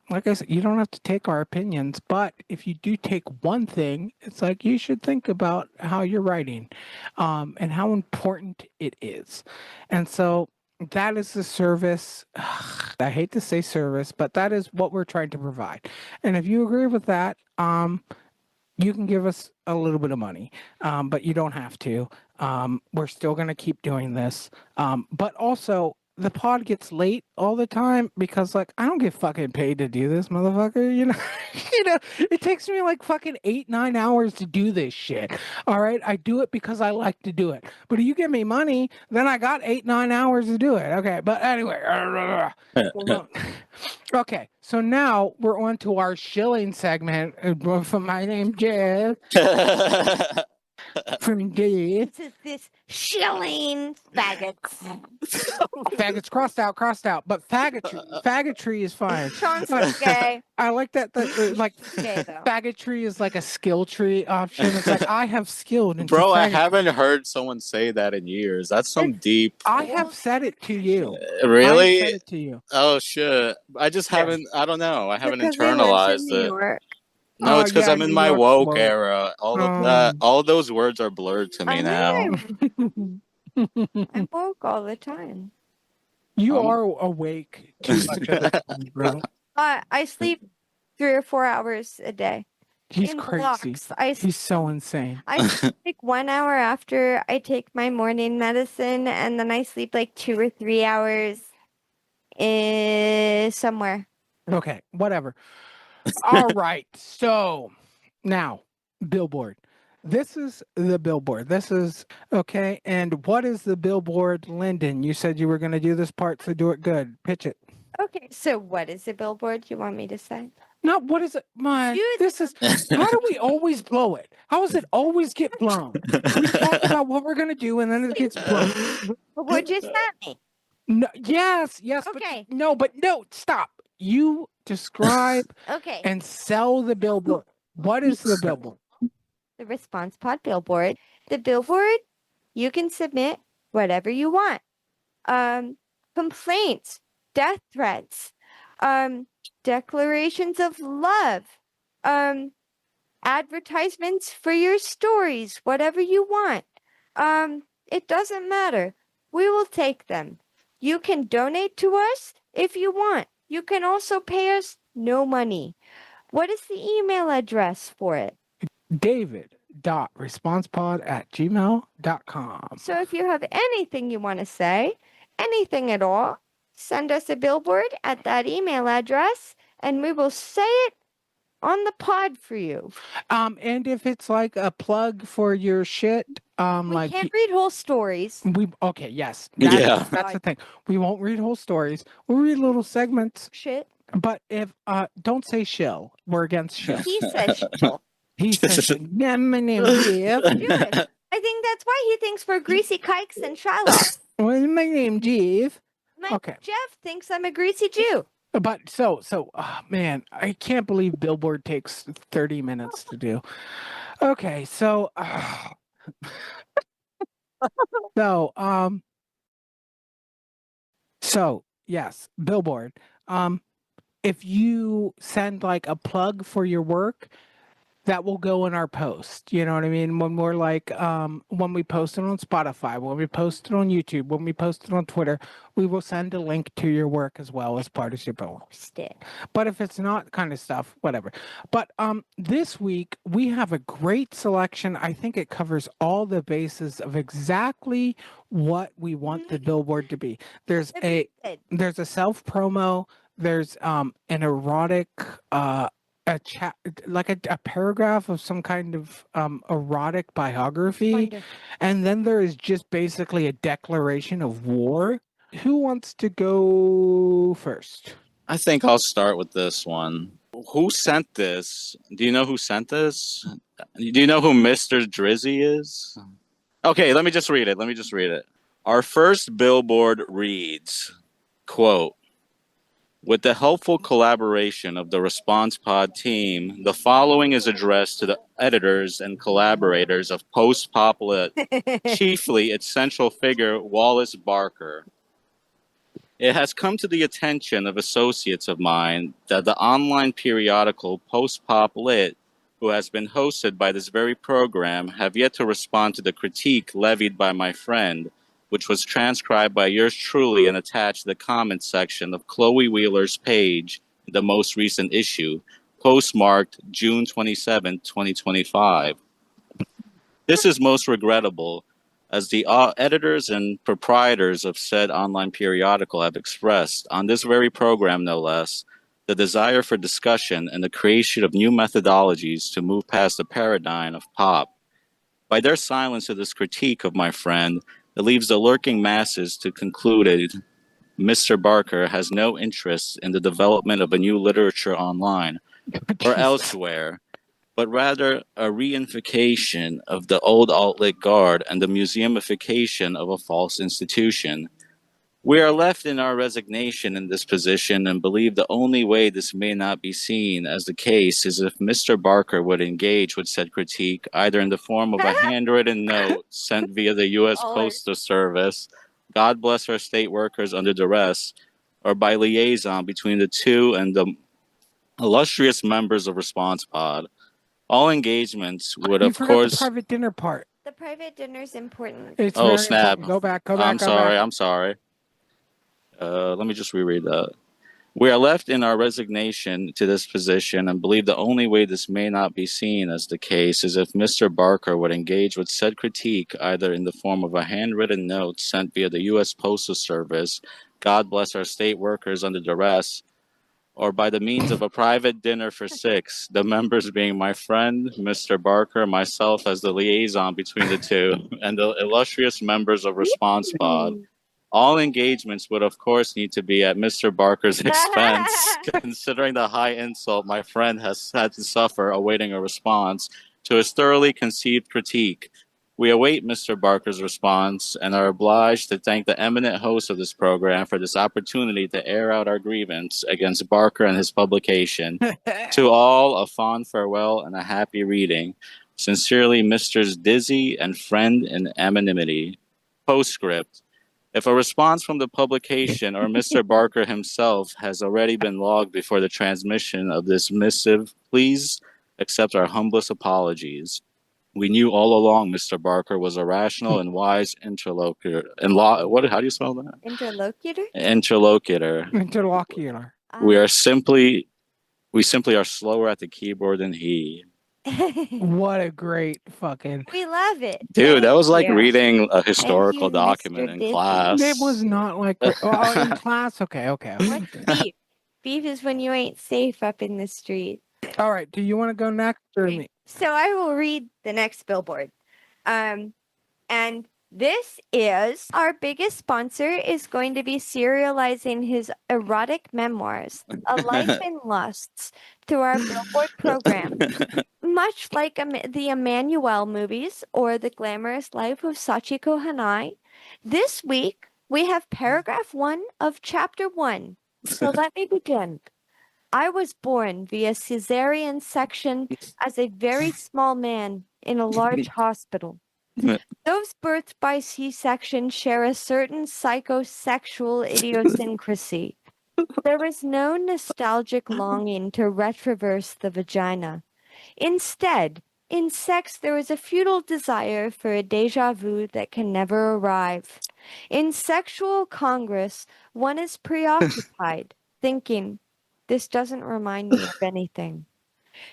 like I said, you don't have to take our opinions, but if you do take one thing, it's like you should think about how you're writing, and how important it is. And so that is the service. I hate to say service, but that is what we're trying to provide. And if you agree with that, you can give us a little bit of money, but you don't have to. We're still going to keep doing this. But also, the pod gets late all the time because, like, I don't get fucking paid to do this, motherfucker. It takes me like fucking 8-9 hours to do this shit. All right, I do it because I like to do it. But if you give me money, then I got 8-9 hours to do it. Okay, but anyway. Okay, so now we're on to our shilling segment from my name Jeff. From Jeff. This shilling faggots. Faggots crossed out. But faggotry is fine. Sean's gay. I like that like Gay though. faggotry is like a skill tree option. It's like I have skilled into Bro, I faggotry. haven't heard someone say that in years. That's some deep. I have said it to you. Really? I said it to you. Oh shit! I just haven't. I don't know. I haven't Because he lives internalized in New it. York. No, it's because yeah, I'm in New my York's woke woke. era. All of that, all of those words are blurred to me now. I'm woke all the time. You are awake to such a bro. I sleep 3 or 4 hours a day. He's in crazy. blocks. He's so insane. I sleep like 1 hour after I take my morning medicine, and then I sleep like 2 or 3 hours somewhere. Okay, whatever. All right. So now, billboard. This is the billboard. This is okay. And what is the billboard, Lyndon? You said you were going to do this part, so do it good. Pitch it. Okay, so what is the billboard you want me to say? No, what is it? Dude. This is. How do we always blow it? How does it always get blown? We talk about what we're going to do, and then it gets blown. But what just sent me? No, yes. Okay. But no, stop. You describe Okay. and sell the billboard. What is the billboard? The Response Pod billboard. The billboard, you can submit whatever you want. Complaints, death threats, declarations of love, advertisements for your stories, whatever you want. It doesn't matter. We will take them. You can donate to us if you want. You can also pay us no money. What is the email address for it? David.responsepod@gmail.com. So if you have anything you want to say, anything at all, send us a billboard at that email address and we will say it on the pod for you. And if it's like a plug for your shit, We like can't read whole stories. okay, yes, Yeah. that's the thing. We won't read whole stories. We'll read little segments. Shit. But if don't say shill, we're against shill. He says shill. He says, "Yeah, my name's Jeff. Jewish. I think that's why he thinks we're greasy kikes and Shylock. Well, my name's Jeff." My Okay. Jeff thinks I'm a greasy Jew. But so man, I can't believe Billboard takes 30 minutes to do. Okay, so so yes, Billboard. If you send like a plug for your work, that will go in our post. You know what I mean? When we're like, when we post it on Spotify, when we post it on YouTube, when we post it on Twitter, we will send a link to your work as well as part of your post. But if it's not kind of stuff, whatever. But this week we have a great selection. I think it covers all the bases of exactly what we want the billboard to be. There's a self promo. There's an erotic a chat, like a paragraph of some kind of erotic biography, Wonderful. and then there is just basically a declaration of war. Who wants to go first? I think I'll start with this one. Who sent this? Do you know who sent this? Do you know who Mr. Drizzy is? Okay, let me just read it. Our first billboard reads, quote, "With the helpful collaboration of the Response Pod team, the following is addressed to the editors and collaborators of Post Pop Lit, chiefly its central figure, Wallace Barker. It has come to the attention of associates of mine that the online periodical Post Pop Lit, who has been hosted by this very program, have yet to respond to the critique levied by my friend, which was transcribed by yours truly and attached to the comments section of Chloe Wheeler's page in the most recent issue, postmarked June 27, 2025. This is most regrettable, as the editors and proprietors of said online periodical have expressed, on this very program no less, the desire for discussion and the creation of new methodologies to move past the paradigm of pop. By their silence to this critique of my friend, it leaves the lurking masses to conclude Mr. Barker has no interest in the development of a new literature online or elsewhere, but rather a reification of the old alt-lit guard and the museumification of a false institution. We are left in our resignation in this position and believe the only way this may not be seen as the case is if Mr. Barker would engage with said critique either in the form of a handwritten note sent via the U.S. Postal Service, God bless our state workers under duress, or by liaison between the two and the illustrious members of Response Pod. All engagements would, You of forgot course... the private dinner part. The private dinner's important. It's Oh, very snap. important. Go back. I'm sorry. Let me just reread that. We are left in our resignation to this position and believe the only way this may not be seen as the case is if Mr. Barker would engage with said critique either in the form of a handwritten note sent via the U.S. Postal Service, God bless our state workers under duress, or by the means of a private dinner for six, the members being my friend, Mr. Barker, myself as the liaison between the two, and the illustrious members of Response Pod. All engagements would, of course, need to be at Mr. Barker's expense, considering the high insult my friend has had to suffer awaiting a response to his thoroughly conceived critique. We await Mr. Barker's response and are obliged to thank the eminent host of this program for this opportunity to air out our grievance against Barker and his publication. To all, a fond farewell and a happy reading. Sincerely, Mr. Dizzy and friend in anonymity. Postscript. If a response from the publication or Mr. Barker himself has already been logged before the transmission of this missive, please accept our humblest apologies. We knew all along Mr. Barker was a rational and wise interlocutor. How do you spell that? Interlocutor? Interlocutor. Interlocutor. We simply are slower at the keyboard than he. What a great fucking. We love it. Dude, that was like you. reading a Thank historical you, document Mr. in Dippy. class. It was not like. Oh, in class? Okay. What's beef? Beef is when you ain't safe up in the street. All right. Do you want to go next or me? So I will read the next billboard. And this is our biggest sponsor is going to be serializing his erotic memoirs, A Life in Lusts, through our billboard program. Much like the Emmanuel movies or The Glamorous Life of Sachiko Hanai, this week we have paragraph 1 of chapter 1. So let me begin. I was born via cesarean section as a very small man in a large hospital. Those births by C-section share a certain psychosexual idiosyncrasy. There is no nostalgic longing to retraverse the vagina. Instead, in sex, there is a futile desire for a deja vu that can never arrive. In sexual congress, one is preoccupied, thinking, this doesn't remind me of anything.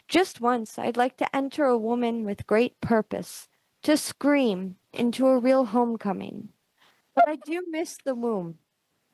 Just once, I'd like to enter a woman with great purpose, to scream into a real homecoming. But I do miss the womb.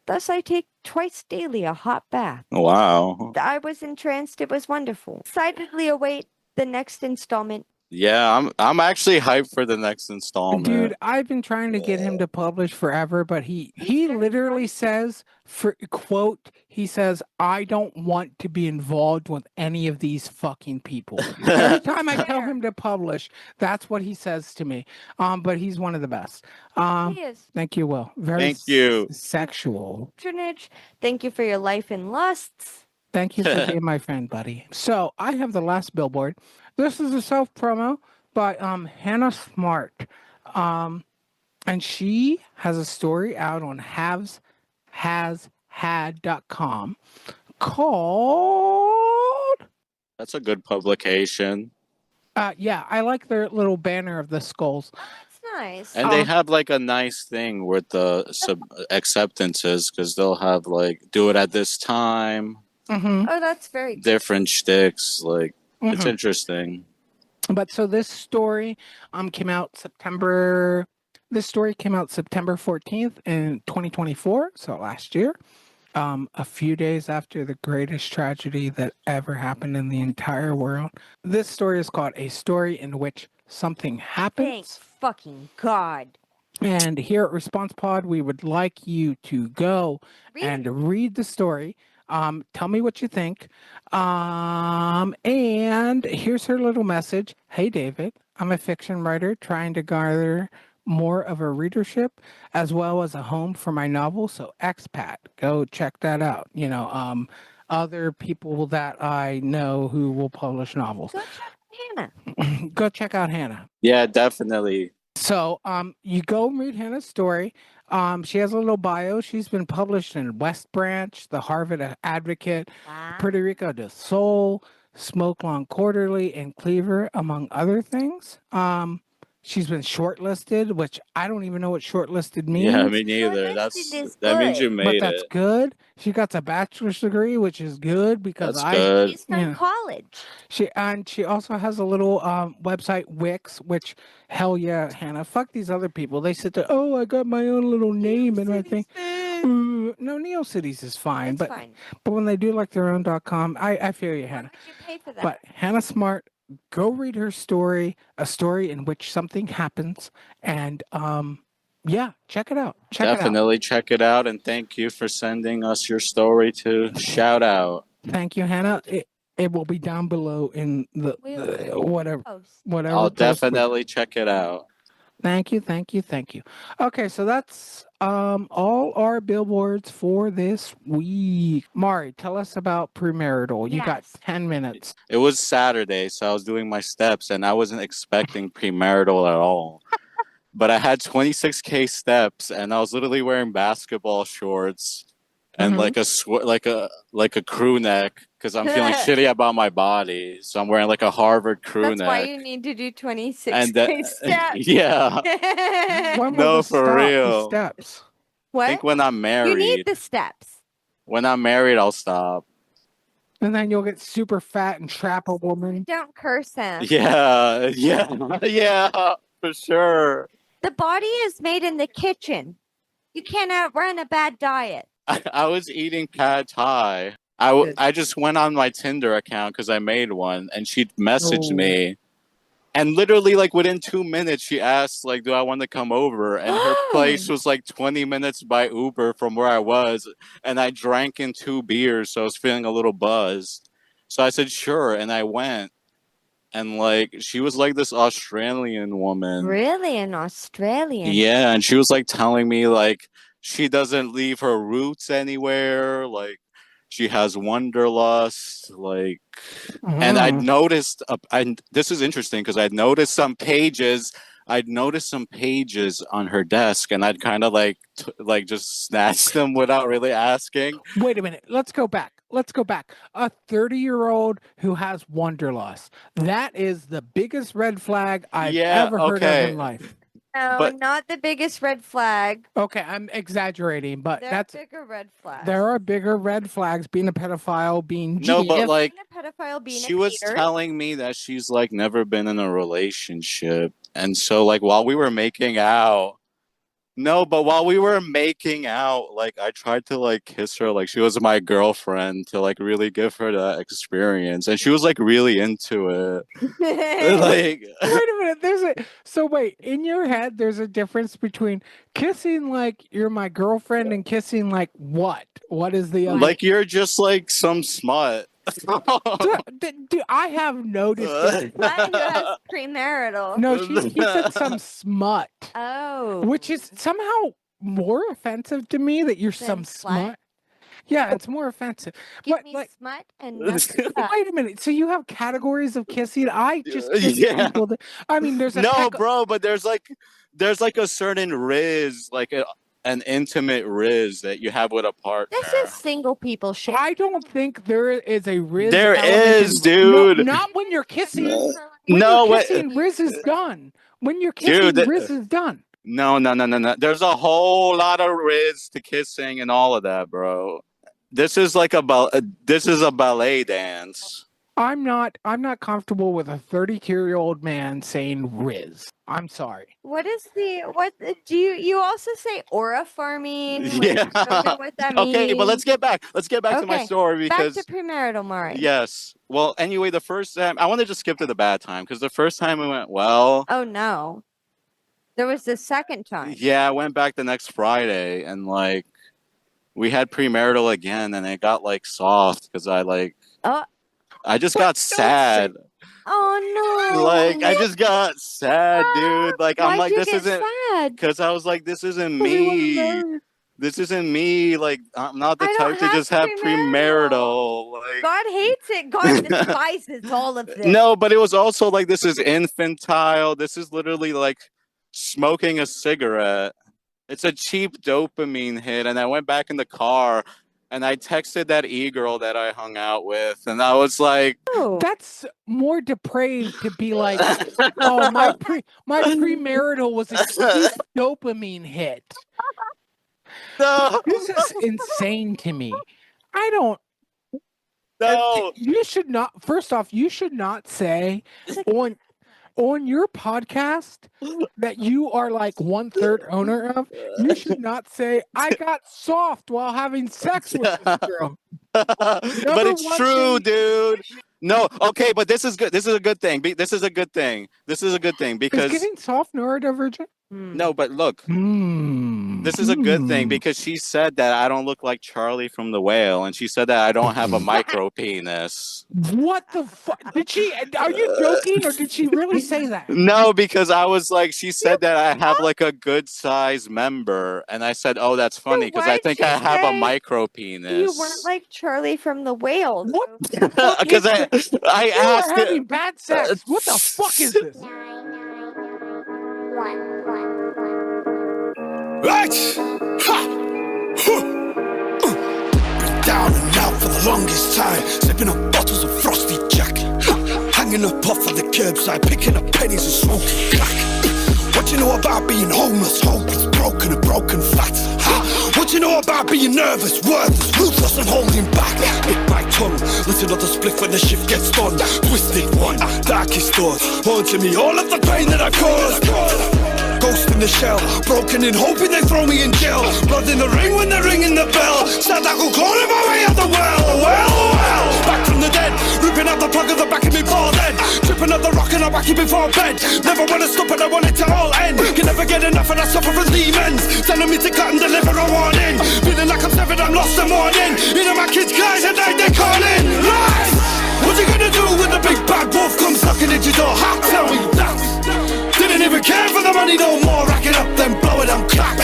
Thus, I take twice daily a hot bath. Wow. I was entranced. It was wonderful. Excitedly await the next installment. Yeah, I'm actually hyped for the next installment. Dude, I've been trying to get him to publish forever, but he literally says, for quote, he says, I don't want to be involved with any of these fucking people. Every time I tell him to publish, that's what he says to me. But he's one of the best. He is. Thank you, Will. Very Thank you. sexual. Patronage. Thank you for your life in lusts. Thank you for being my friend, buddy. So I have the last billboard. This is a self promo by Hannah Smart. And she has a story out on haveshad.com called That's a good publication. yeah, I like their little banner of the skulls. That's nice. And they have like a nice thing with the acceptances because they'll have like do it at this time, Mm-hmm. Oh, that's very good. different shticks. Like it's Mhm. interesting. But so this story came out September 14th in 2024, so last year. A few days after the greatest tragedy that ever happened in the entire world. This story is called A Story in Which Something Thank Happens. fucking God. And here at Response Pod, we would like you to go Read and read the story. Tell me what you think. And here's her little message. Hey, David, I'm a fiction writer trying to garner more of a readership as well as a home for my novel. So expat, go check that out. You know, other people that I know who will publish novels. Go check Hannah. Go check out Hannah. Yeah, definitely. So, you go read Hannah's story. She has a little bio. She's been published in West Branch, the Harvard Advocate, Wow. Puerto Rico de Sol, Smoke Long Quarterly, and Cleaver, among other things. She's been shortlisted, which I don't even know what shortlisted means. Yeah, me neither. Shortlisted is That means you good. but made that's it. good. She got a bachelor's degree, which is good because That's good. She's from yeah. college. She also has a little website Wix, which hell yeah, Hannah. Fuck these other people. They sit there, oh, I got my own little name and my thing. No, NeoCities is fine, That's but fine. but when they do like their own.com, I feel you, How Hannah. much you pay for that? But Hannah Smart, go read her story, a story in which something happens, and yeah, check it out. Check it out. Definitely check it out, and thank you for sending us your story to shout out. Thank you, Hannah. It will be down below in the whatever Post. whatever. I'll post we- definitely check it out. Thank you. Okay, so that's all our billboards for this week. Mari, tell us about premarital. You got Yes. 10 minutes. It was Saturday, so I was doing my steps, and I wasn't expecting premarital at all. But I had 26K steps, and I was literally wearing basketball shorts and Mhm. like a crew neck because I'm feeling shitty about my body. So I'm wearing like a Harvard crew That's neck. why you need to do 26 and steps. yeah, When will No, this for stop, the real. steps? I think What? when I'm You married, need the steps. when I'm married, I'll stop. And then you'll get super fat and trap a woman. Don't curse him. Yeah, yeah, for sure. The body is made in the kitchen. You can't outrun a bad diet. I was eating pad thai. I just went on my Tinder account because I made one, and she messaged me. And literally, like, within 2 minutes, she asked, like, do I want to come over? And her place was, like, 20 minutes by Uber from where I was. And I drank in 2 beers, so I was feeling a little buzzed. So I said, sure. And I went. And, like, she was, like, this Australian woman. Really? An Australian? Yeah, and she was, like, telling me, like, she doesn't leave her roots anywhere. Like, she has wanderlust, like, and I'd noticed. And this is interesting because I'd noticed some pages. I'd noticed some pages on her desk, and I'd kind of like just snatch them without really asking. Wait a minute. Let's go back. A 30-year-old who has wanderlust. That is the biggest red flag I've ever heard of in life. No, But- not the biggest red flag. Okay, I'm exaggerating, but There are that's bigger red flags. there are bigger red flags. Being a pedophile, being No, but GF. like Being a pedophile, being she a was cheater. telling me that she's like never been in a relationship, and so like while we were making out. No, but while we were making out, like I tried to like kiss her like she was my girlfriend to like really give her that experience, and she was like really into it. Like, Wait a minute. Wait, in your head, there's a difference between kissing like you're my girlfriend and kissing like what? What is the other? like you're just like some smut. I have noticed. Smut who has premarital. No, he said some smut, Oh. which is somehow more offensive to me that you're Than some slut? smut. Yeah, it's more offensive. Give But, me like- smut and nothing but. Wait a minute. So you have categories of kissing? I just kiss Yeah. people that, I mean, there's a No, bro, but there's like a certain riz, like an intimate riz that you have with a partner. This is single people shit. I don't think there is a Riz. There element is, in- dude. No, not when you're kissing. When No, you're wait. kissing, Riz is done. When you're kissing, Dude, that- Riz is done. No. There's a whole lot of riz to kissing and all of that, bro. This is like a ballet dance. I'm not comfortable with a 32-year-old man saying Riz. I'm sorry. What do you also say aura farming? Yeah. Don't know what that means. Okay, but let's get back to my Okay, story Back because to premarital, Mari. yes. Well, anyway, the first time I want to just skip to the bad time because the first time it went well. Oh no. There was the second time. Yeah, I went back the next Friday and like we had premarital again and it got like soft because I just got sad. Oh no. Like I just got sad, dude. Like I'm Why'd like you this get isn't sad? because I was like this isn't We wanna me. know. This isn't me. Like I'm not the I don't type to have just have premarital. premarital. Like God hates it. God despises all of this. no, but it was also like this is infantile. This is literally like smoking a cigarette. It's a cheap dopamine hit, and I went back in the car and I texted that e-girl that I hung out with, and I was like, Oh. That's more depraved to be like, oh, my premarital was a cheap dopamine hit. no, This is insane to me. I don't. no. You should not. First off, you should not say on your podcast that you are like 1/3 owner of. You should not say I got soft while having sex with this girl. But it's one true, thing- dude. No, okay, but this is good. This is a good thing. This is a good thing Is because getting soft neurodivergent? no, but look, Hmm. this is a good thing Hmm. because she said that I don't look like Charlie from the Whale, and she said that I don't have a micro penis. What the fuck? Did she? Are you joking or did she really say that? No, because I was like, she said that I have like a good size member, and I said, oh, that's funny because I why'd think she I have a say micro penis. You weren't like Charlie from the Whales. What? Because I You asked are having it. bad sex. What the fuck is this? Right! Ha! Huh! Been down and out for the longest time, sipping on bottles of Frosty Jack. Hanging up off of the curbside, picking up pennies and smoking crack. What you know about being homeless, hopeless, broken and broken fat? What you know about about being nervous, worthless, ruthless and holding back. Bit my tongue, listen to the split when the shift gets done. Twisted one, darkest thoughts haunting me, all of the pain that I caused. Ghost in the shell, broken in, hoping they throw me in jail. Blood in the ring when they're ringing the bell. Sad I go clawing my way out the well. Back from the dead, ripping out the plug of the back of me bald head. Tripping up the rock and I whack it before bed. Never wanna stop and I want it to all end. Can never get enough and I suffer from demons. Sending me to cut and deliver a warning. Feeling like I'm severed, I'm lost and mourning. You know my kids' guys at night they calling. Lies! What you gonna do when the big bad wolf comes knocking at your door? How tell me that? Didn't even care for the money no more. Rack it up then blow it on crack.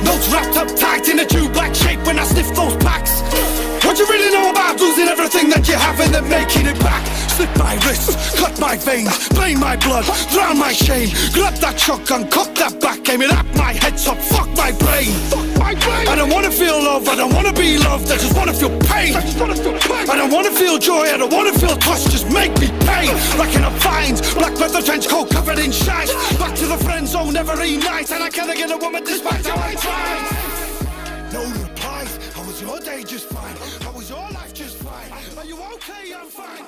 Notes wrapped up tight in a tube black shape when I sniff those packs. What you really know about losing everything that you have and then making it back? Slit my wrists, cut my veins, drain my blood, drown my shame. Grab that shotgun, cock that back, aim it at my head top, fuck my brain. I don't wanna feel love, I don't wanna be loved, I just wanna feel pain. I don't wanna feel joy, I don't wanna feel trust, just make me pay. Racking up fines, black leather trench coat covered in shite. Back to the friend zone every night, and I can't get a woman despite how I try. No replies, how was your day just fine? How was your life just fine? Are you okay? I'm fine.